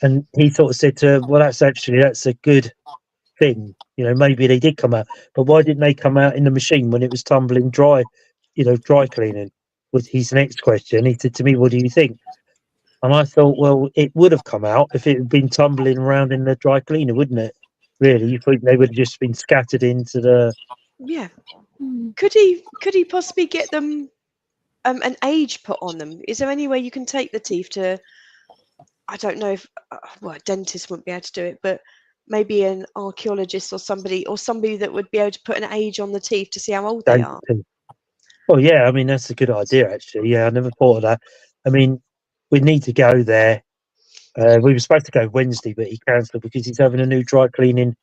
A: And he sort of said to her, well, that's a good thing. Maybe they did come out, but why didn't they come out in the machine when it was tumbling dry? Dry cleaning was his next question. He said to me, what do you think? And I thought, well, it would have come out if it had been tumbling around in the dry cleaner, wouldn't it? Really, you think they would have just been scattered into the.
C: Yeah. Could he possibly get them an age put on them? Is there any way you can take the teeth to? I don't know if a dentist wouldn't be able to do it, but maybe an archaeologist or somebody that would be able to put an age on the teeth to see how old they are.
A: Well, yeah, I mean, that's a good idea, actually. Yeah, I never thought of that. I mean, we need to go there. We were supposed to go Wednesday, but he cancelled because he's having a new dry cleaning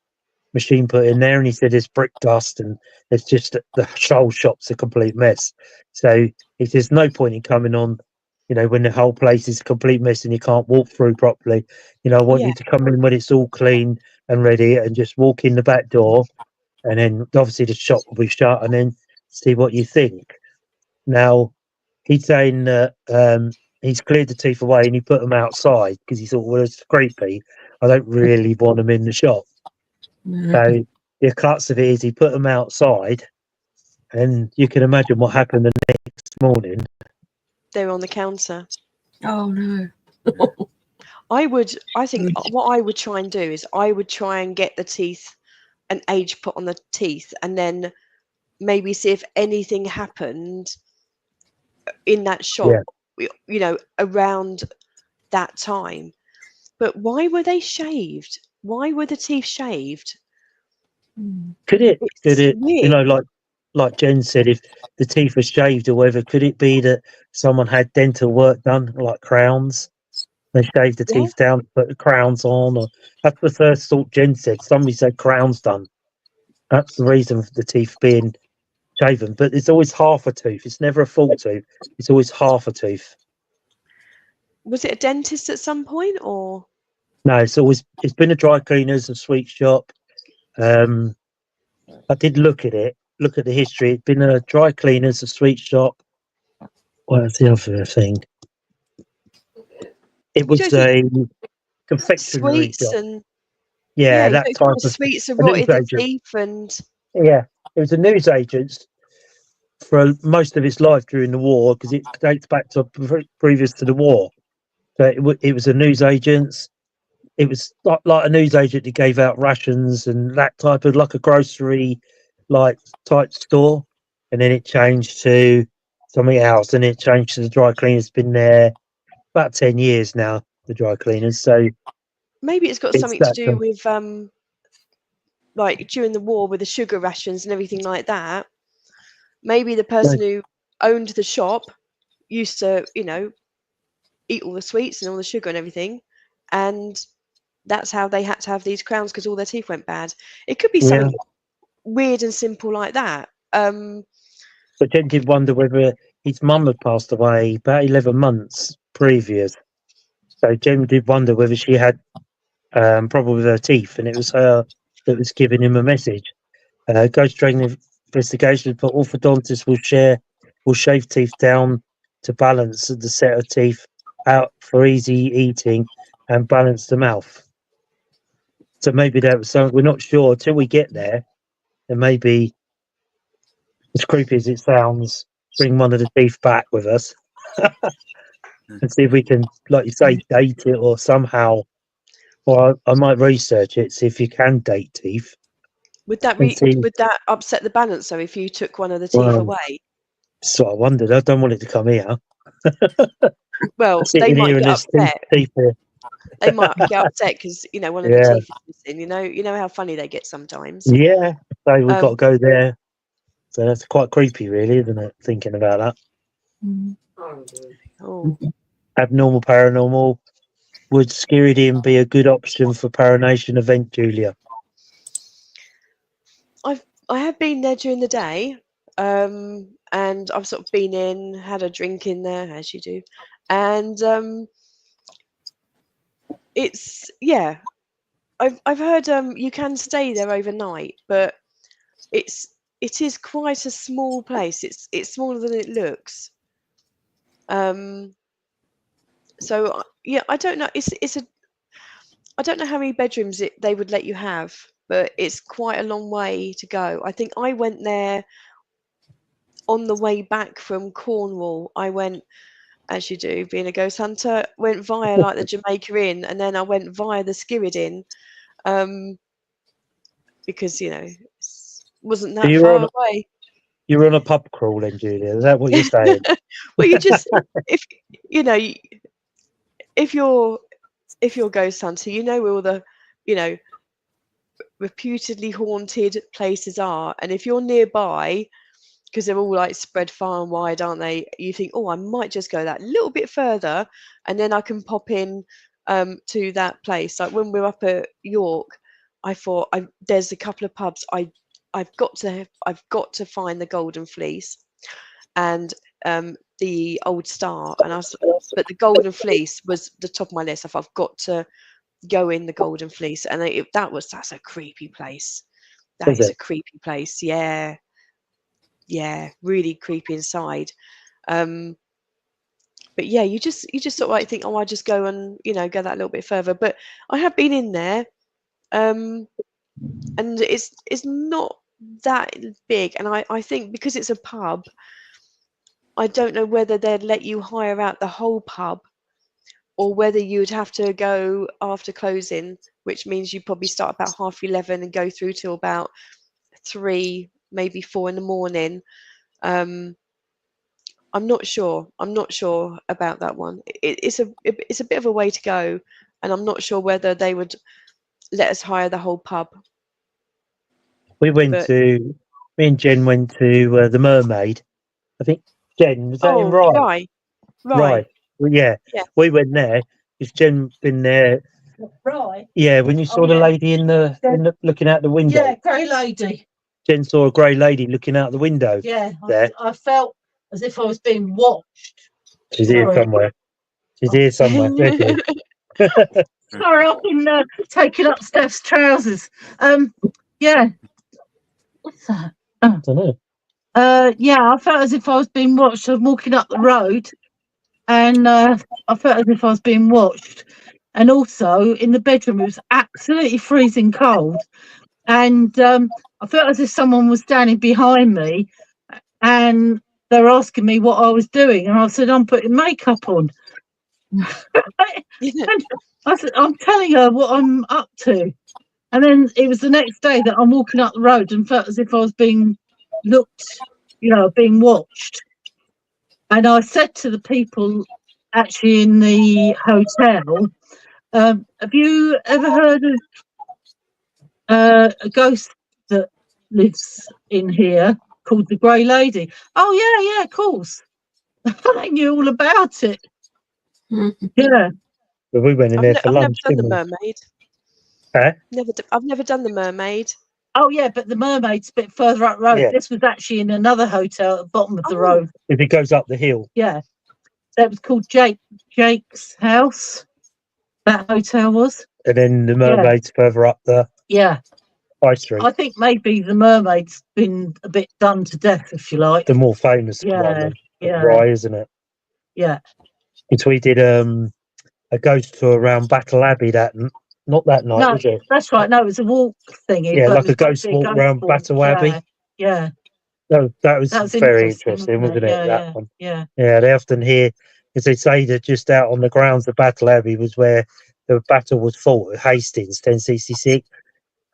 A: machine put in there, and he said there's brick dust and it's just the whole shop's a complete mess. So he says no point in coming on, when the whole place is a complete mess and you can't walk through properly. I want you to come in when it's all clean and ready, and just walk in the back door, and then obviously the shop will be shut, and then see what you think. Now he's saying that he's cleared the teeth away and he put them outside because he thought, well, it's creepy. I don't really want them in the shop. So the crux of it is he put them outside, and you can imagine what happened the next morning.
C: They were on the counter.
D: Oh no.
C: I think what I would try and do is I would try and get the teeth, an age put on the teeth, and then maybe see if anything happened in that shop, around that time. But why were they shaved? Why were the teeth shaved?
A: Could it,
C: It's weird.
A: like like Jen said, if the teeth were shaved or whatever, could it be that someone had dental work done, like crowns? They shaved the
C: Yeah.
A: teeth down, put the crowns on, or that's the first thought Jen said. Somebody said crowns done. That's the reason for the teeth being shaven. But it's always half a tooth. It's never a full tooth. It's always half a tooth.
C: Was it a dentist at some point, or?
A: No, it's been a dry cleaners and sweet shop. I did look at it, look at the history. It's been a dry cleaners, a sweet shop. What's the other thing? It
C: You
A: was
C: don't think
A: a confectionery
C: sweets
A: shop.
C: and
A: Yeah,
C: you
A: that
C: don't
A: type
C: think the
A: of
C: sweets have
A: a news
C: rotted the
A: agent.
C: teeth and
A: Yeah, it was a news agent for most of its life during the war because it dates back to previous to the war. So it was a news agent. It was like a news agent that gave out rations and that type of like a grocery like type store, and then it changed to something else, and it changed to the dry cleaners. It's been there about 10 years now. The dry cleaners, so
C: maybe it's got
A: it's
C: something to
A: that.
C: do with like during the war with the sugar rations and everything like that. Maybe the person who owned the shop used to, eat all the sweets and all the sugar and everything, and that's how they had to have these crowns because all their teeth went bad. It could be
A: Yeah,
C: something weird and simple like that.
A: but Jen did wonder whether his mum had passed away about 11 months previous. So Jen did wonder whether she had problem with her teeth, and it was her that was giving him a message. Ghost training investigation, but orthodontists will shave teeth down to balance the set of teeth out for easy eating and balance the mouth. So maybe that was something we're not sure till we get there. And maybe, as creepy as it sounds, bring one of the teeth back with us and see if we can, like you say, date it or somehow. Or I might research it, see if you can date teeth
C: would that
A: and see.
C: would that upset the balance though if you took one of the teeth
A: Well,
C: away?
A: so I wondered. I don't want it to come here.
C: Well, they
A: Sitting
C: might
A: here and
C: get
A: there's
C: upset.
A: teeth here.
C: They might get upset because one of the
A: Yeah,
C: teeth is missing. You know how funny they get sometimes.
A: yeah. So we've got
C: Um,
A: to go there. So that's quite creepy, really, isn't it? Thinking about that.
D: Mm.
E: Oh, good.
C: oh,
A: Abnormal, paranormal. Would Skiridium be a good option for Paranation event, Julia?
C: I have been there during the day, and I've sort of been in, had a drink in there, as you do, and it's I've heard you can stay there overnight, but it is quite a small place. It's smaller than it looks. Um, so yeah, I don't know. It's a I don't know how many bedrooms they would let you have, but it's quite a long way to go. I think I went there on the way back from Cornwall. I went, as you do, being a ghost hunter, went via like the Jamaica Inn, and then I went via the Skirrid Inn, because wasn't
A: So
C: that far away.
A: you're on a pub crawl, then, Julia. Is that what you're saying?
C: Well, you just if you know if you're ghost hunter, you know where all the you know reputedly haunted places are, and if you're nearby, because they're all like spread far and wide, aren't they? You think, oh, I might just go that little bit further, and then I can pop in to that place. Like when we were up at York, I thought there's a couple of pubs I've got to find the Golden Fleece and the Old Star, but the Golden Fleece was the top of my list. I've got to go in the Golden Fleece, and that's a creepy place. That
A: Is
C: is a
A: it?
C: creepy place. Yeah, yeah, really creepy inside. Um, but yeah, you just sort of like think, oh, I just go and go that little bit further. But I have been in there, and it's not that big, and I think because it's a pub, I don't know whether they'd let you hire out the whole pub or whether you'd have to go after closing, which means you probably start about 11:30 and go through till about 3, maybe 4 in the morning. I'm not sure. I'm not sure about that one. It's a bit of a way to go, and I'm not sure whether they would let us hire the whole pub.
A: We went
C: But
A: to me and Jen went to the Mermaid. I think Jen, was that in Rye?
C: right.
A: Right. Well, yeah.
C: Yeah.
A: We went there. If Jen been there,
D: Right.
A: yeah. When you saw
D: Oh,
A: the
D: yeah.
A: lady in the looking out the window,
D: Yeah, grey lady.
A: Jen saw a grey lady looking out the window.
D: Yeah,
A: There.
D: I felt as if I was being watched.
A: She's here
D: Sorry.
A: somewhere. She's here somewhere. There she is.
D: Sorry, I've been taking up Steph's trousers. Yeah. What's that?
A: I don't know.
D: Yeah, I felt as if I was being watched. I was walking up the road, and I felt as if I was being watched. And also in the bedroom, it was absolutely freezing cold, and I felt as if someone was standing behind me, and they were asking me what I was doing, and I said I'm putting makeup on. And I said I'm telling her what I'm up to, and then it was the next day that I'm walking up the road and felt as if I was being looked, being watched. And I said to the people actually in the hotel, have you ever heard of a ghost that lives in here called the Grey Lady? Oh, yeah, of course. They knew all about it. Yeah.
A: But we went in there for
C: I've never
A: lunch.
C: done the
A: didn't we?
C: Mermaid.
A: Huh?
C: I've never done the Mermaid.
D: Oh, yeah, but the Mermaid's a bit further up the road.
A: Yeah.
D: This was actually in another hotel at the bottom of the
C: Oh.
D: road.
A: If it goes up the hill.
D: Yeah. So it was called Jake's house. That hotel was.
A: And then the Mermaid's further up the High Street.
D: I think maybe the Mermaid's been a bit done to death, if you like.
A: The more famous
D: Yeah,
A: one of
D: yeah.
A: Rye, isn't it?
D: Yeah.
A: Because we did a ghost tour around Battle Abbey not that night,
D: No,
A: was it?
D: that's right. No, it was a walk thingy.
A: Yeah,
D: but
A: like
D: it was
A: a ghost
D: supposed to be
A: walk around
D: walk.
A: Battle Abbey.
D: Yeah.
A: That was very interesting, wasn't it?
D: Yeah,
A: that one.
D: Yeah.
A: Yeah, they often hear, as they say, that just out on the grounds of Battle Abbey was where the battle was fought at Hastings, 1066.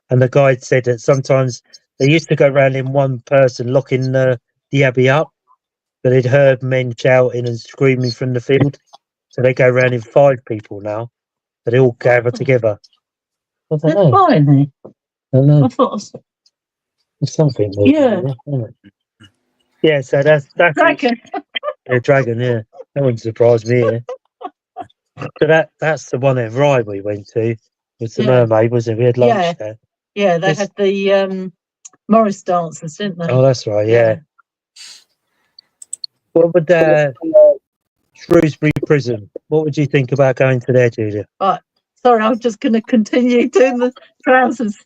A: And the guide said that sometimes they used to go around in one person locking the abbey up, but they'd heard men shouting and screaming from the field. So they go around in 5 people now, but they all gather together. I don't
D: There's
A: know.
D: fire in there.
A: I don't know.
D: I thought,
A: There's something.
D: Yeah.
A: Yeah, so that's
D: dragon.
A: a dragon, yeah. That wouldn't surprise me, yeah. So that's the one at Rye we went to. Was the Mermaid, wasn't it? We had lunch there.
D: Yeah, they had the Morris dancers, didn't they?
A: Oh, that's right, yeah. What would Shrewsbury Prison? What would you think about going to there, Julia?
D: Right. Sorry, I'm just going to continue doing the trousers.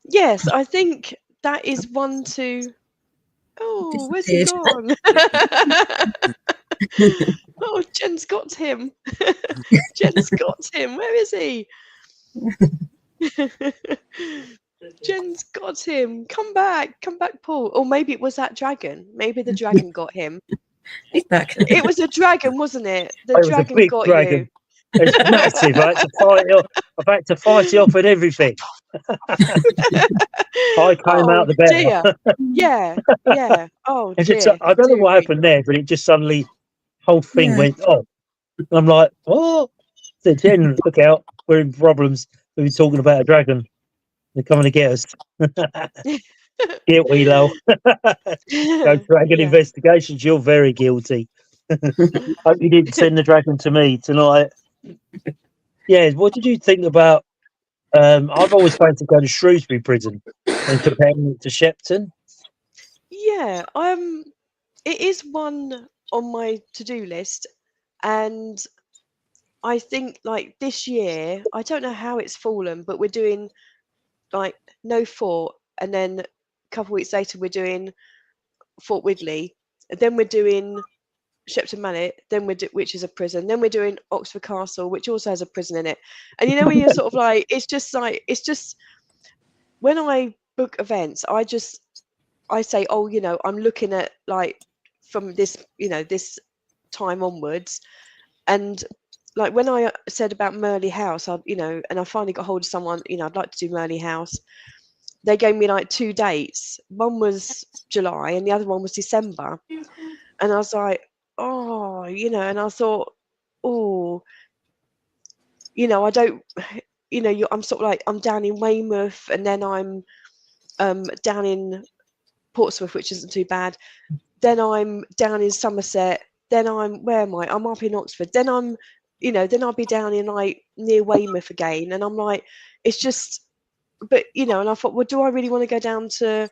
C: Yes, I think that is one to. Oh, where's he gone? Oh, Jen's got him. Jen's got him. Where is he? Jen's got him. Come back, Paul. Or maybe it was that dragon. Maybe the dragon got him.
D: He's back.
C: It was a dragon, wasn't it? The
A: It was a
C: dragon
A: big
C: got
A: dragon.
C: you.
A: It's massive. I had to fight it off and everything. I came out the better.
C: Dear. Yeah. Oh,
A: It's
C: dear.
A: just, I don't know what happened there, but it just suddenly, whole thing went off. I'm like, oh, so Jen, look out, we're in problems. We've been talking about a dragon. They're coming to get us. Guilty, lol. Go dragon investigations. You're very guilty. Hope you didn't send the dragon to me tonight. Yeah, what did you think about? I've always planned to go to Shrewsbury Prison and comparing it to Shepton.
C: Yeah, it is one on my to-do list, and I think like this year, I don't know how it's fallen, but we're doing like No Fort, and then a couple of weeks later we're doing Fort Widley, and then we're doing Shepton Mallet, then which is a prison, then we're doing Oxford Castle, which also has a prison in it. And you know when you're sort of like, it's just when I book events, I say, oh, I'm looking at like from this, this time onwards. And like when I said about Merley House, and I finally got hold of someone, I'd like to do Merley House. They gave me like 2 dates. One was July and the other one was December. And I was like, oh, and I thought, oh, I don't, you know, I'm sort of like, I'm down in Weymouth, and then I'm down in Portsmouth, which isn't too bad. Then I'm down in Somerset. Then where am I? I'm up in Oxford. Then I'm, you know, then I'll be down in like near Weymouth again. And I'm like, it's just, but you know, and I thought, well, do I really want to go down to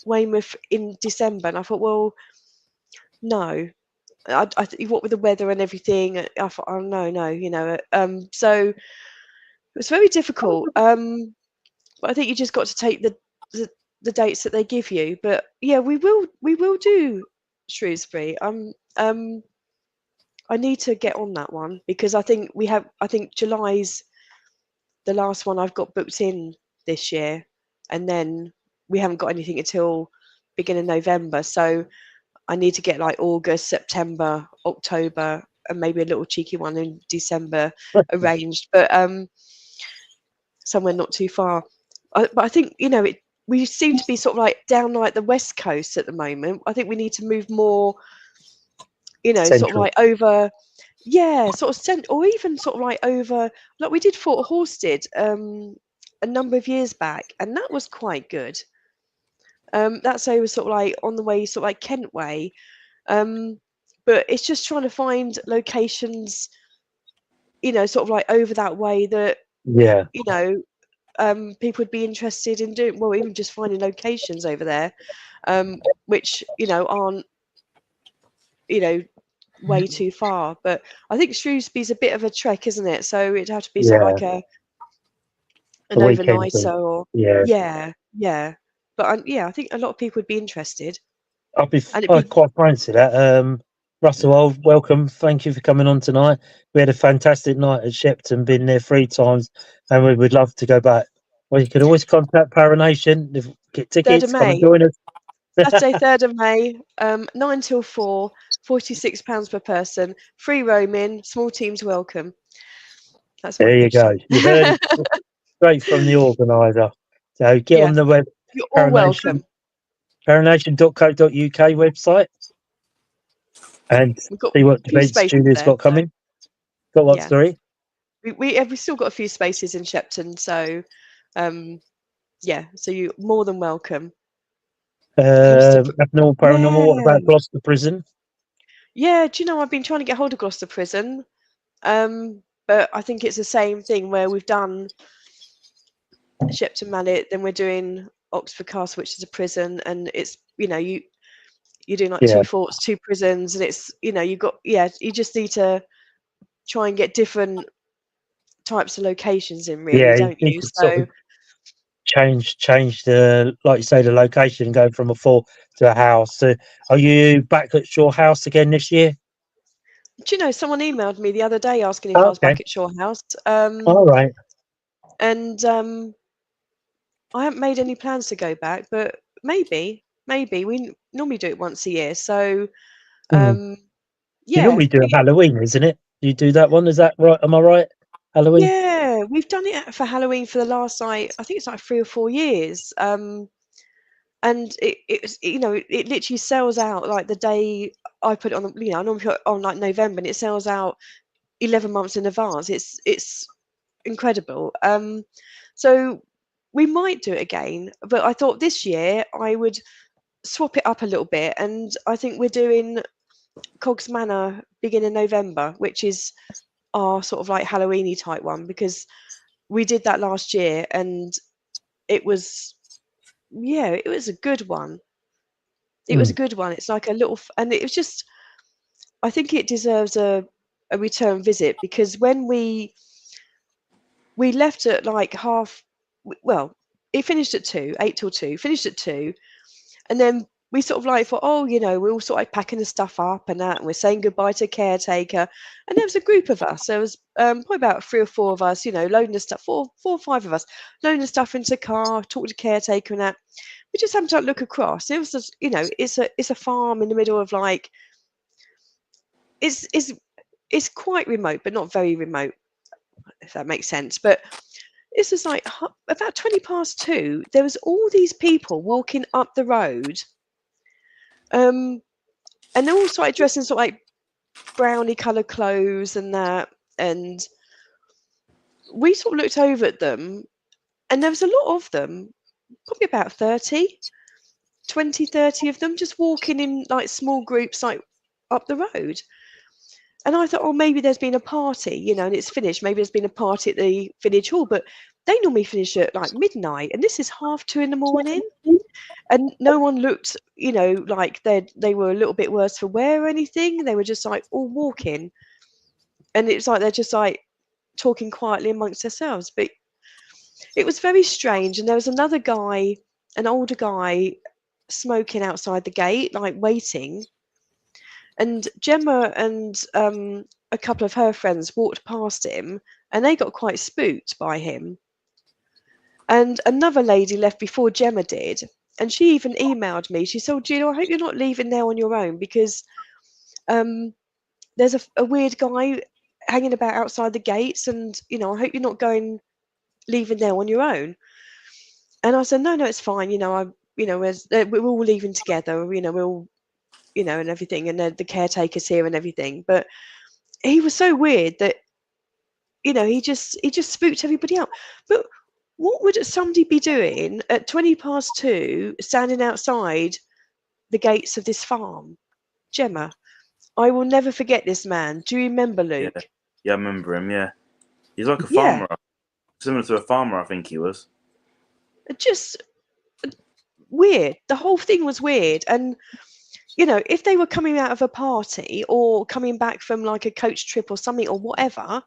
C: Weymouth in December? And I thought, well, no. What with the weather and everything, I thought, oh no, you know. So it was very difficult. But I think you just got to take the dates that they give you. But yeah, we will do Shrewsbury. I need to get on that one, because I think July's the last one I've got booked in this year, and then we haven't got anything until beginning of November. So I need to get like August, September, October, and maybe a little cheeky one in December arranged, but somewhere not too far. But I think, you know, we seem to be sort of like down like the West Coast at the moment. I think we need to move more, you know, sort of
A: Central.
C: like over, yeah, sort of or even sort of like over, like we did Fort Horsted a number of years back, and that was quite good. That's over sort of like on the way, sort of like Kent way. But it's just trying to find locations, you know, sort of like over that way that,
A: Yeah.
C: you know, people would be interested in doing, well, even just finding locations over there, which, you know, aren't, you know, way too far. But I think Shrewsbury's a bit of a trek, isn't it? So it'd have to be sort of like an
A: A weekend thing.
C: overnighter, or
A: Yeah.
C: yeah. But yeah, I think a lot of people would be interested.
A: I'd quite fancy that. Russell, welcome. Thank you for coming on tonight. We had a fantastic night at Shepton, been there 3 times, and we would love to go back. Well, you can always contact Paranation, get
C: 3rd
A: tickets,
C: of
A: come and
C: May,
A: join us.
C: Saturday, 3rd of May, 9 till 4, £46 per person, free roaming, small teams welcome. That's
A: There
C: my
A: you go.
C: mission.
A: You heard it straight from the organiser. So get
C: Yeah.
A: on the web,
C: You're all welcome.
A: paranation.co.uk website, and
C: We've got
A: see what
C: a few
A: events
C: spaces
A: Julia's
C: there.
A: got coming. Got what,
C: Yeah.
A: sorry?
C: We've still got a few spaces in Shepton, so yeah, so you're more than welcome.
A: Abnormal Paranormal, what about
C: Yeah.
A: Gloucester Prison?
C: Yeah, do you know, I've been trying to get hold of Gloucester Prison, but I think it's the same thing where we've done Shepton Mallet, then we're doing Oxford Castle, which is a prison, and it's, you know, you're doing like
A: Yeah.
C: 2 forts, 2 prisons, and it's, you know, you just need to try and get different types of locations in, really,
A: Yeah, you
C: don't
A: need
C: you?
A: to
C: So
A: sort of change the, like you say, the location, going from a fort to a house. So are you back at your house again this year?
C: do you know, someone emailed me the other day asking if I was
A: Okay.
C: back at Shaw House,
A: All right.
C: and I haven't made any plans to go back, but maybe we normally do it once a year. So
A: You
C: yeah,
A: normally do a Halloween, isn't it? You do that one, is that right? Am I right? Halloween?
C: yeah, we've done it for Halloween for the last, I think it's like 3 or 4 years. And it's, you know, it literally sells out like the day I put it on. You know, I normally put it on like November, and it sells out 11 months in advance. It's incredible. So we might do it again, but I thought this year I would swap it up a little bit, and I think we're doing Cogs Manor beginning November, which is our sort of like Halloweeny type one, because we did that last year, and it was, yeah, it was a good one. It was a good one. It's like a little, and it was just, I think it deserves a return visit, because when we left at like well, it finished at 2, 8 till 2, finished at 2, and then we sort of like thought, oh, you know, we're all sort of like packing the stuff up and that, and we're saying goodbye to caretaker, and there was a group of us. There was probably about 3 or 4 of us, you know, loading the stuff, 4 or 5 of us, loading the stuff into the car, talking to caretaker and that. We just happened to look across. It was just, you know, it's a farm in the middle of like, it's quite remote, but not very remote, if that makes sense. But this is like about 20 past 2. There was all these people walking up the road, and they all started dressing sort of like brownie coloured clothes and that, and we sort of looked over at them, and there was a lot of them, probably about 30 of them, just walking in like small groups, like up the road. And I thought, oh, maybe there's been a party, and it's finished. Maybe there's been a party at the village hall, but they normally finish at like midnight, and this is 2:30 in the morning, and no one looked, like they were a little bit worse for wear or anything. They were just like all walking, and it's like they're just like talking quietly amongst themselves. But it was very strange. And there was another guy, an older guy, smoking outside the gate, like waiting. And Gemma and a couple of her friends walked past him, and they got quite spooked by him. And another lady left before Gemma did, and she even emailed me. She said, "Oh, Gina, I hope you're not leaving now on your own, because there's a weird guy hanging about outside the gates, and I hope you're not leaving there on your own." And I said, no, it's fine. We're all leaving together. We're all, and everything, and the caretaker's here and everything. But he was so weird that, he just spooked everybody out. But what would somebody be doing at 2:20, standing outside the gates of this farm? Gemma, I will never forget this man. Do you remember, Luke?
B: Yeah, I remember him. Yeah, he's like a
C: Yeah.
B: farmer, similar to a farmer. I think he was.
C: Just weird. The whole thing was weird. And if they were coming out of a party or coming back from like a coach trip or something or whatever,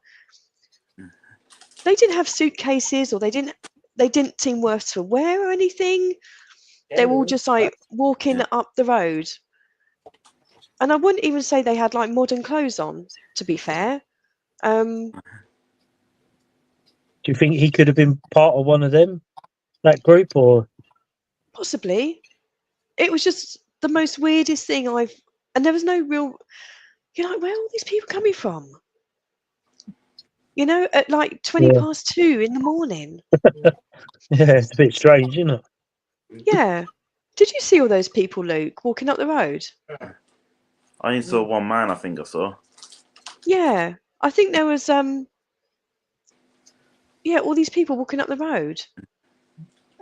C: they didn't have suitcases, or they didn't seem worse for wear or anything. They were all just like walking up the road. And I wouldn't even say they had like modern clothes on, to be fair.
A: Do you think he could have been part of one of them, that group, or
C: Possibly. It was just the most weirdest thing and there was no real, you're like, where are all these people coming from? At like 2:20 in the morning.
A: yeah, it's a bit strange, isn't it?
C: Yeah. Did you see all those people, Luke, walking up the road?
B: I only saw one man. I think I saw.
C: Yeah. I think there was all these people walking up the road.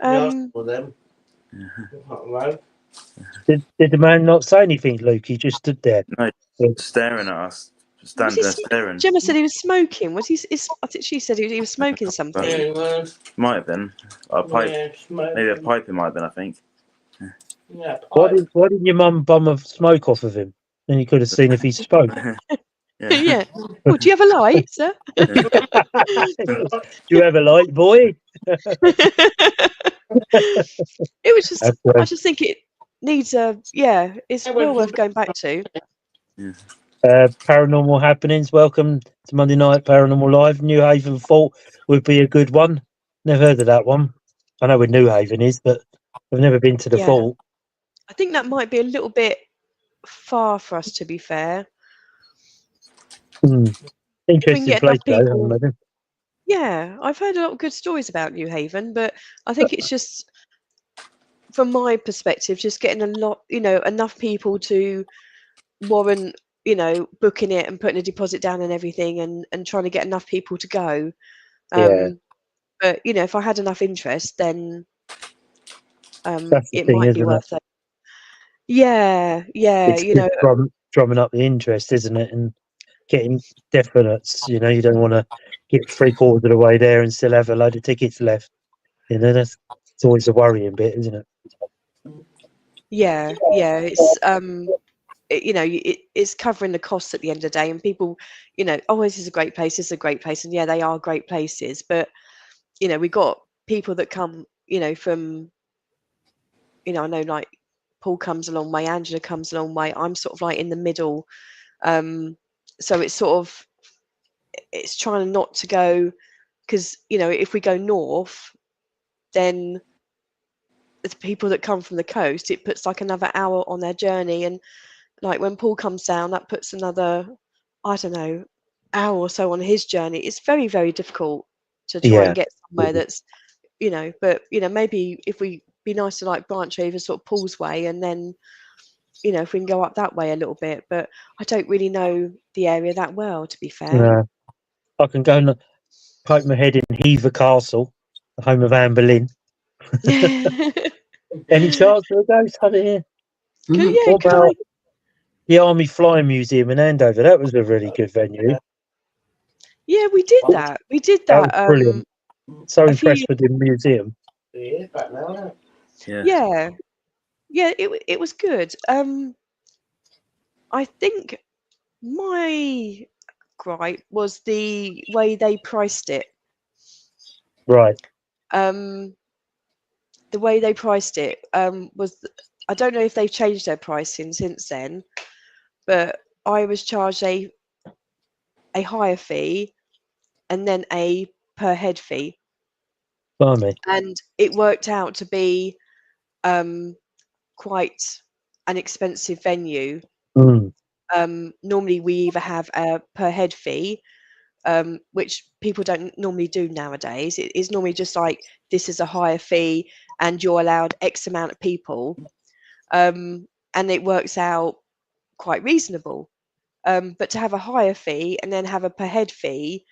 E: For them. Right.
A: Did the man not say anything, Luke? He just stood there.
B: No, staring at us, standing there staring.
C: Gemma said he was smoking. I think she said he was smoking something.
E: Yeah, it was.
B: Might have been a pipe.
E: Yeah, smoke.
B: Maybe a pipe. It might have been. I think.
E: Yeah,
A: Why didn't your mum bum a smoke off of him? Then you could have seen if he spoke.
C: Yeah. Oh, do you have a light, sir?
A: Do you have a light, boy?
C: It was just,
A: That's right.
C: I just think it needs it's well worth going back to.
A: Paranormal happenings. Welcome to Monday Night Paranormal Live. New Haven Fault would be a good one. Never heard of that one. I know where New Haven is, but I've never been to the
C: Yeah.
A: Fault.
C: I think that might be a little bit far for us, to be fair.
A: Interesting
C: get
A: place,
C: enough
A: though. I
C: people-
A: imagine.
C: Yeah, I've heard a lot of good stories about New Haven, but I think it's just, from my perspective, just getting enough people to warrant, booking it and putting a deposit down and everything, and trying to get enough people to go.
A: Yeah.
C: But if I had enough interest, then
A: That's the
C: it
A: thing,
C: might be
A: isn't it?
C: worth it. Yeah,
A: It's drumming up the interest, isn't it? And getting definites. You don't want to get 3/4 of the way there and still have a load of tickets left. It's always a worrying bit, isn't it?
C: yeah. It's it's covering the costs at the end of the day, and people, oh, this is a great place. This is a great place, and yeah, they are great places. But we got people that come, from, I know like Paul comes a long way, Angela comes a long way. I'm sort of like in the middle, so it's trying not to go, because if we go north, then the people that come from the coast, it puts like another hour on their journey, and like when Paul comes down, that puts another, I don't know, hour or so on his journey. It's very, very difficult to try and get somewhere that's, but maybe if we be nice to like branch over sort of Paul's way, and then if we can go up that way a little bit. But I don't really know the area that well, to be fair.
A: I can go. poke my head in Hever Castle, the home of Anne Boleyn. Any chance for a ghost hunter here? What about the Army Flying Museum in Andover? That was a really good venue.
C: Yeah, we did that. We did
A: That
C: that.
A: was brilliant. So
C: a few
A: impressed with the museum.
E: Yeah, back now, isn't it?
B: Yeah.
C: Yeah, it was good. I think my gripe was the way they priced it.
A: Right.
C: The way they priced it was, I don't know if they've changed their pricing since then, but I was charged a higher fee and then a per head fee,
A: Blimey.
C: and it worked out to be quite an expensive venue.
A: Mm.
C: Normally we either have a per head fee, which people don't normally do nowadays. It is normally just like, this is a higher fee and you're allowed X amount of people, and it works out quite reasonable. But to have a higher fee and then have a per head fee,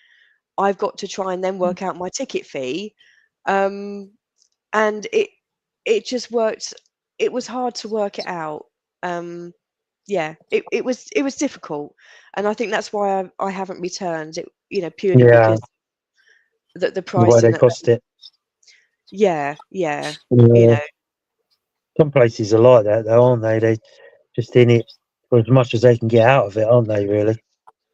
C: I've got to try and then work out my ticket fee, and it just worked. It was hard to work it out. Yeah, it was difficult, and I think that's why I haven't returned it. Purely because the
A: The way
C: pricing.
A: they cost it.
C: Yeah.
A: Some places are like that, though, aren't they? They just in it for as much as they can get out of it, aren't they? Really?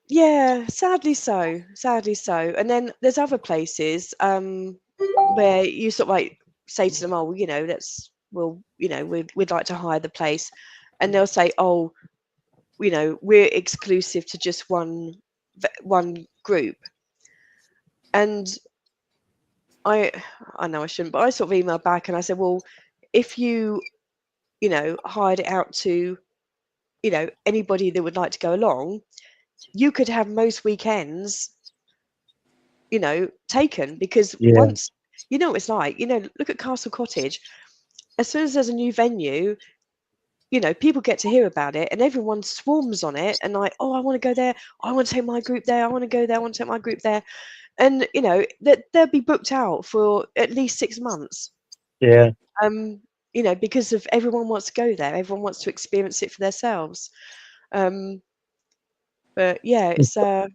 C: Yeah, sadly so. Sadly so. And then there's other places where you sort of like say to them, "Oh, we'd like to hire the place," and they'll say, "Oh, we're exclusive to just one group." And I know I shouldn't, but I sort of emailed back and I said, "Well, if you hired it out to anybody that would like to go along, you could have most weekends taken, because once what it's like, look at Castle Cottage. As soon as there's a new venue, people get to hear about it and everyone swarms on it and like, oh, I want to go there, I want to take my group there, I want to go there, I want to take my group there, and they'll be booked out for at least 6 months. Because of everyone wants to go there, everyone wants to experience it for themselves. But yeah, it's a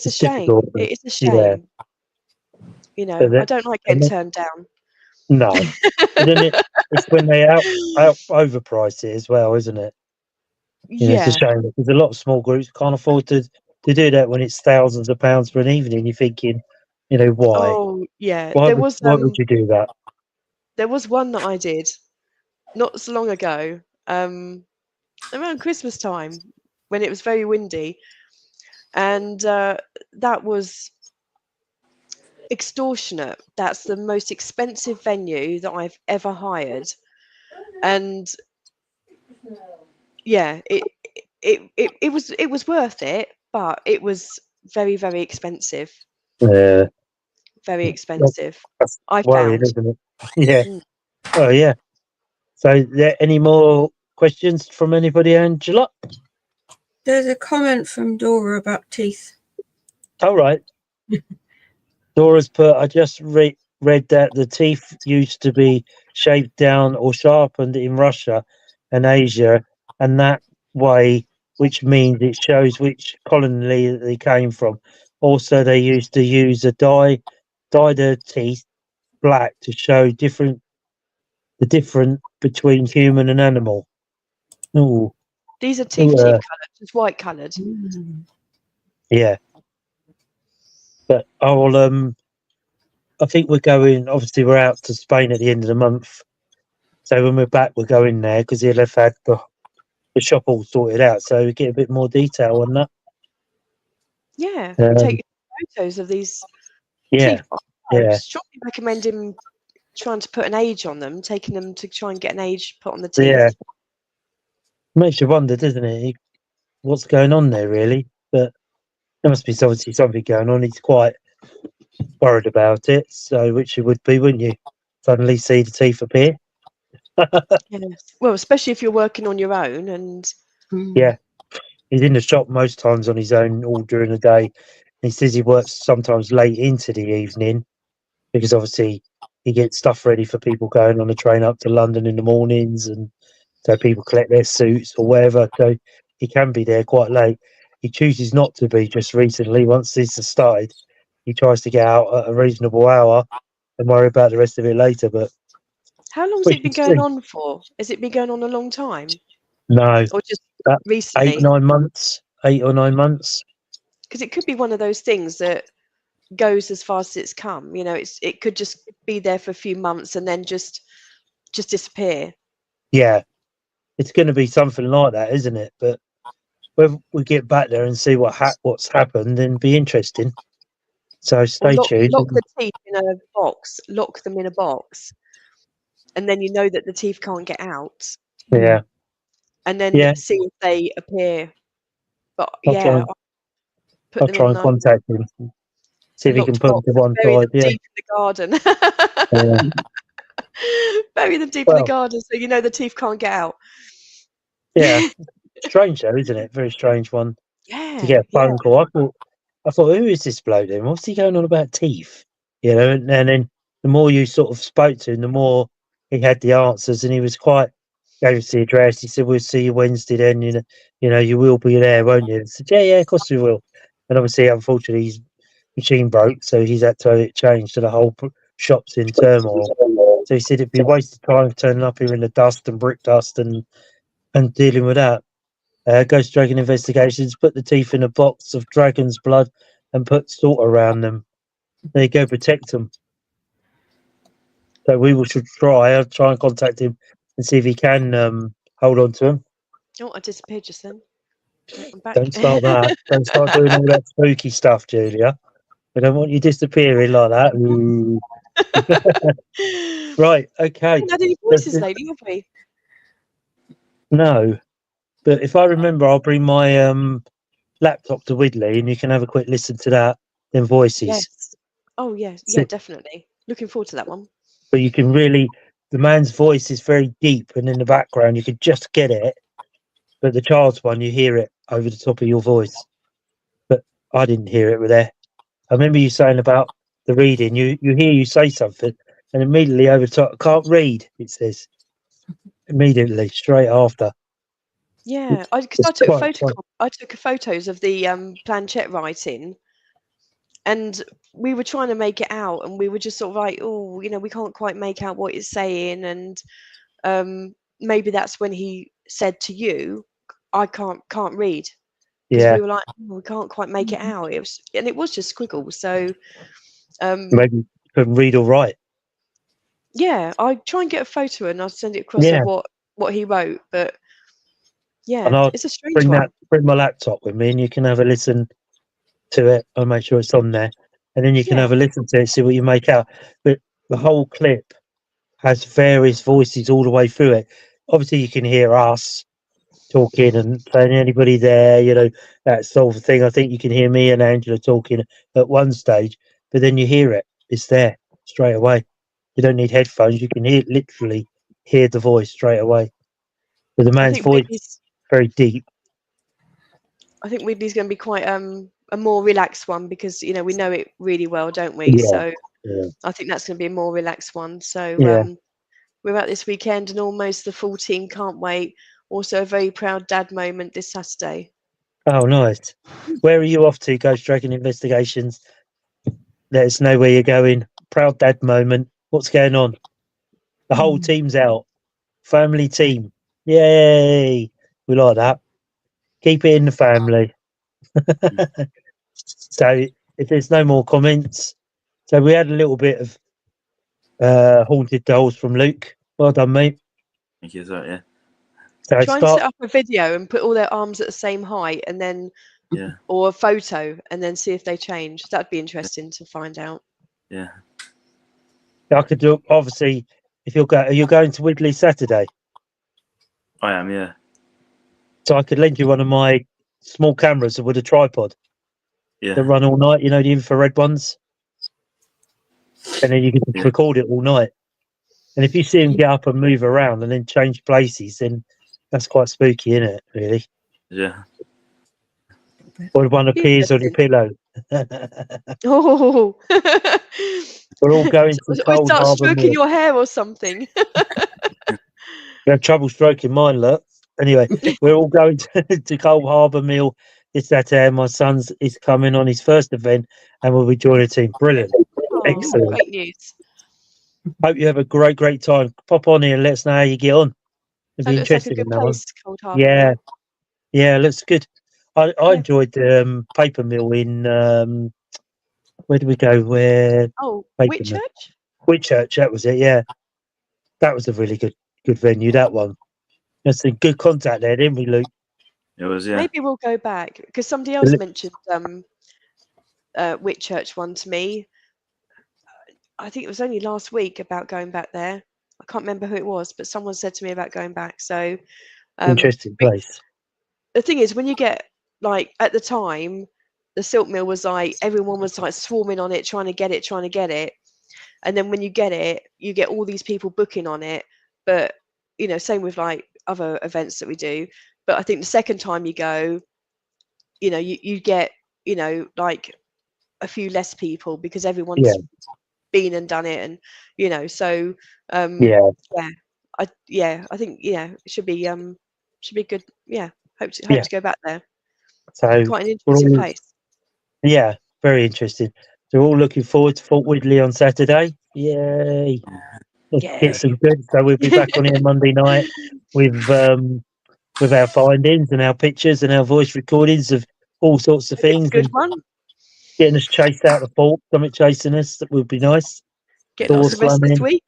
C: shame.
A: Difficult.
C: It's a shame. I don't like getting turned down.
A: No. But then it's when they out overprice it as well, isn't it? It's a shame because a lot of small groups can't afford to do that when it's thousands of pounds for an evening. You're thinking, why?
C: Oh yeah,
A: Why would you do that?
C: There was one that I did not so long ago, around Christmas time, when it was very windy, and that was extortionate. That's the most expensive venue that I've ever hired, and yeah, it was worth it, but it was very, very expensive.
A: Yeah.
C: Very expensive.
A: That's
C: I
A: worrying,
C: found.
A: isn't it? Yeah.
C: Mm.
A: Oh yeah. So, there any more questions from anybody, Angela?
F: There's a comment from Dora about teeth.
A: All right. Dora's put, I just read that the teeth used to be shaped down or sharpened in Russia and Asia, and that way, which means it shows which colony they came from. Also, they used to use a dye their teeth black to show the difference between human and animal. Oh,
C: These are teeth coloured, just white coloured.
A: yeah. But I think we're going. Obviously, we're out to Spain at the end of the month, so when we're back, we're going there because he'll have had the shop all sorted out. So we get a bit more detail on that.
C: Yeah, we'll take photos of these teeth. I strongly recommend him trying to put an age on them, taking them to try and get an age put on the teeth.
A: Yeah, makes you wonder, doesn't it? What's going on there, really? But there must be obviously something going on. He's quite worried about it, so which you would be, wouldn't you? Suddenly see the teeth appear.
C: Yes. Well, especially if you're working on your own, and
A: yeah, he's in the shop most times on his own all during the day. He says he works sometimes late into the evening because obviously he gets stuff ready for people going on the train up to London in the mornings, and so people collect their suits or whatever. So he can be there quite late. He chooses not to be just recently. Once this has started, he tries to get out at a reasonable hour and worry about the rest of it later. But
C: How long's
A: we
C: it been
A: can
C: going
A: see.
C: on for? Has it been going on a long time,
A: No,
C: or just
A: about
C: recently?
A: 8 or 9 months.
C: Because it could be one of those things that goes as fast as it's come. You know, it could just be there for a few months and then just disappear.
A: Yeah, it's going to be something like that, isn't it? But whether we get back there and see what's happened, then be interesting. So
C: Or
A: stay tuned.
C: lock the teeth in a box. Lock them in a box, and then you know that the teeth can't get out.
A: Yeah,
C: And then
A: yeah.
C: see if they appear. But
A: I'll try.
C: yeah, put
A: I'll
C: them
A: try
C: in
A: and contact him. See
C: a
A: if he can
C: locked
A: put them
C: box
A: to
C: and
A: one
C: bury them
A: side. Yeah,
C: deep in the garden.
A: yeah.
C: Bury them deep in the
A: Well,
C: garden so you know the teeth can't get out.
A: yeah. Strange though, isn't it? Very strange one to
C: Yeah,
A: get a
C: yeah.
A: phone call. I thought, who is this bloke then? What's he going on about teeth? You know, and then the more you sort of spoke to him, the more he had the answers, and he was quite gave us the address. He said, "We'll see you Wednesday then. You will be there, won't you?" I said, "Yeah, of course we will." And obviously, unfortunately, his machine broke, so he's had to have it changed. So the whole shop's in turmoil. So he said it'd be a waste of time turning up here in the dust and brick dust and dealing with that. Ghost Dragon Investigations put the teeth in a box of dragon's blood and put salt around them. There you go, protect them. So should try. I'll try and contact him and see if he can hold on to them.
C: Oh, I disappeared just then. I'm back.
A: Don't start that. Don't start doing all that spooky stuff, Julia. I don't want you disappearing like that. Ooh. Right,
C: We
A: okay.
C: haven't had any voices lately, have we?
A: No, but if I remember, I'll bring my laptop to Widley and you can have a quick listen to that, then voices.
C: Yes. Oh, yes.
A: So-
C: Yeah, definitely. Looking forward to that one.
A: But you can really, the man's voice is very deep and in the background you could just get it. But the child's one, you hear it over the top of your voice. But I didn't hear it with there. I remember you saying about the reading. You hear you say something, and immediately over top, I can't read. It says immediately straight after.
C: Yeah, because
A: It's
C: I took
A: quite fun.
C: I took photos of the planchette writing, and we were trying to make it out, and we were just sort of like, oh, you know, we can't quite make out what it's saying, and maybe that's when he said to you, I can't read, because
A: Yeah,
C: we were like, oh, we can't quite make it out. It was just squiggles. So
A: maybe you couldn't read or write.
C: yeah, I try and get a photo and I'll send it across
A: Yeah,
C: of what he wrote. But
A: and
C: yeah,
A: I'll
C: it's a strange one.
A: bring my laptop with me, and you can have a listen to it. I'll make sure it's on there, and then you can
C: Yeah.
A: have a listen to it, see what you make out. But the whole clip has various voices all the way through it. Obviously, you can hear us talking and saying anybody there, that sort of thing. I think you can hear me and Angela talking at one stage, but then you hear it. It's there straight away. You don't need headphones. You can literally hear the voice straight away. But the
C: I
A: man's
C: think
A: voice
C: Whitney's
A: very deep.
C: going to be quite a more relaxed one, because we know it really well, don't we?
A: Yeah,
C: So
A: yeah,
C: I think that's going to be a more relaxed one. So
A: yeah.
C: we're out this weekend and almost the full team. Can't wait. Also a very proud dad moment this Saturday.
A: Oh, nice. Where are you off to, Ghost Dragon Investigations? Let us know where you're going. Proud dad moment. What's going on? The whole team's out. Family team. Yay! We like that. Keep it in the family. So if there's no more comments, so we had a little bit of haunted dolls from Luke. Well done, mate.
B: Thank you, sir. Yeah.
A: So
C: Try and set up a video and put all their arms at the same height, and then
B: Yeah.
C: or a photo, and then see if they change. That'd be interesting to find out.
B: Yeah.
A: I could do, obviously, if you're going to Widley Saturday,
B: I am. Yeah.
A: so I could lend you one of my small cameras with a tripod that
B: Yeah.
A: run all night. You know, the infrared ones, and then you can
B: Yeah.
A: record it all night. And if you see them get up and move around and then change places, then that's quite spooky, isn't it? Really.
B: Yeah.
A: Or one
C: Be
A: appears on your
C: interesting.
A: pillow.
C: Oh,
A: We're all going to
C: or
A: Cold
C: start
A: Harbour
C: stroking
A: Mill.
C: your hair or something.
A: We have trouble stroking mine, look. Anyway, we're all going to Cold Harbour Mill this Saturday. My son's is coming on his first event and we'll be joining the team. Brilliant.
C: Oh,
A: Excellent.
C: great news.
A: Hope you have a great time. Pop on here and let us know how you get on. It'd
C: That
A: be
C: looks like a
A: interesting
C: good
A: in that one.
C: place, Cold Harbour
A: Yeah.
C: Mill.
A: Yeah, looks good. I
C: Yeah.
A: enjoyed Paper Mill in where did we go? Where
C: Oh,
A: Paper Mill.
C: Whitchurch?
A: Whitchurch, that was it, yeah. That was a really good venue, that one. That's a good contact there, didn't we, Luke?
B: It was, yeah.
C: Maybe we'll go back because somebody else mentioned Whitchurch one to me. I think it was only last week about going back there. I can't remember who it was, but someone said to me about going back. So
A: Interesting place.
C: the thing is, when you get like at the time, the silk mill was like everyone was like swarming on it, trying to get it, and then when you get it, you get all these people booking on it. But you know, same with like other events that we do. But I think the second time you go, you know, you get, you know, like a few less people because everyone's been and done it, and you know, so
A: Yeah.
C: I think it should be good. Yeah, hope to go back there.
A: So
C: Quite an
A: we're
C: interesting
A: all,
C: place.
A: yeah, very interesting. So we're all looking forward to Fort Widley on Saturday. Yay. Let's
C: Yeah.
A: get some good. So we'll be back on here Monday night with our findings and our pictures and our voice recordings of all sorts of
C: It's
A: things
C: a good
A: and
C: one.
A: getting us chased out of the fort, something chasing us, that would be nice.
C: Get lots of rest this
A: slamming.
C: week.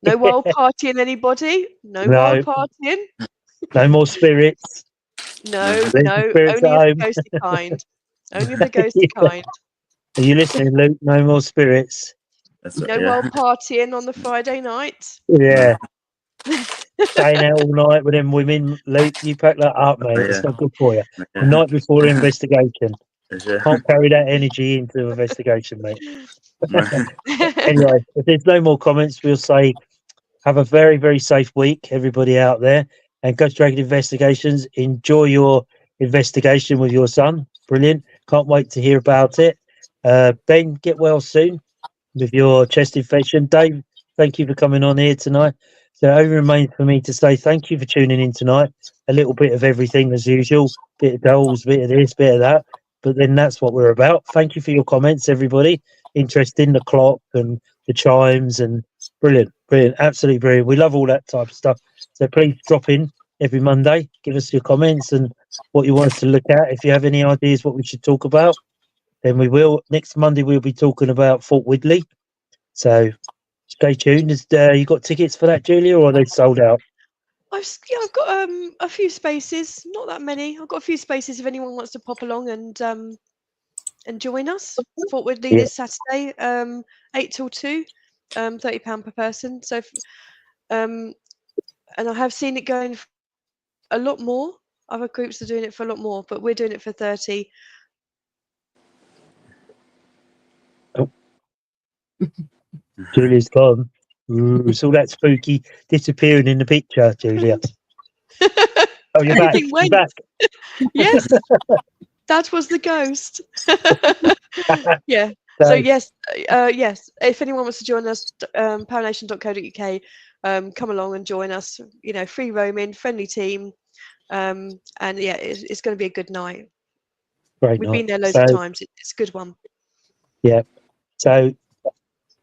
C: No wild partying, anybody? No
A: No.
C: wild partying.
A: No more spirits.
C: No,
A: Leave the
C: no,
A: spirits
C: only
A: at
C: of the
A: home.
C: ghosty kind. Only of the ghosty kind.
A: Are you listening, Luke? No more spirits.
B: That's right,
C: No
B: yeah.
C: wild partying on the Friday night.
A: Yeah. Staying out all night with them women, Luke. You pack that up, mate.
B: Yeah.
A: It's not good for you.
B: Yeah.
A: The night before investigation.
B: Yeah.
A: Can't carry that energy into the investigation, mate.
B: No.
A: Anyway, if there's no more comments, we'll say have a very safe week, everybody out there. And Ghost Dragon Investigations, enjoy your investigation with your son. Brilliant. Can't wait to hear about it. Ben, get well soon with your chest infection. Dave, thank you for coming on here tonight. So it only remains for me to say thank you for tuning in tonight. A little bit of everything as usual, bit of dolls, bit of this, bit of that. But then that's what we're about. Thank you for your comments, everybody. Interesting, the clock and the chimes, and brilliant, absolutely brilliant. We love all that type of stuff. So please drop in every Monday, give us your comments and what you want us to look at. If you have any ideas what we should talk about, then we will. Next Monday we'll be talking about Fort Widley. So stay tuned. You got tickets for that, Julia, or are they sold out?
C: I've got a few spaces, not that many. I've got a few spaces if anyone wants to pop along and join us. Fort Widley this Saturday, 8 till 2, £30 per person. So, and I have seen it going a lot more. Other groups are doing it for a lot more, but we're doing it for 30.
A: Oh. Julia's gone. Ooh, it's all that spooky disappearing in the picture, Julia. Oh, you're back.
C: Everything
A: You're
C: went.
A: back.
C: Yes, that was the ghost. Yeah. So yes, if anyone wants to join us, powernation.co.uk, come along and join us. You know, free roaming, friendly team, and yeah, it's going to be a good night.
A: Great
C: We've
A: night.
C: been there loads of times. It's a good one.
A: Yeah. So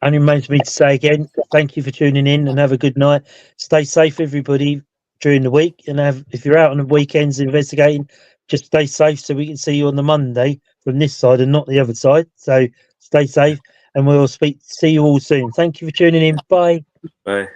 A: only remains me to say again, thank you for tuning in and have a good night. Stay safe, everybody, during the week. And if you're out on the weekends investigating, just stay safe so we can see you on the Monday from this side and not the other side. So stay safe and we'll see you all soon. Thank you for tuning in. Bye.
B: Bye.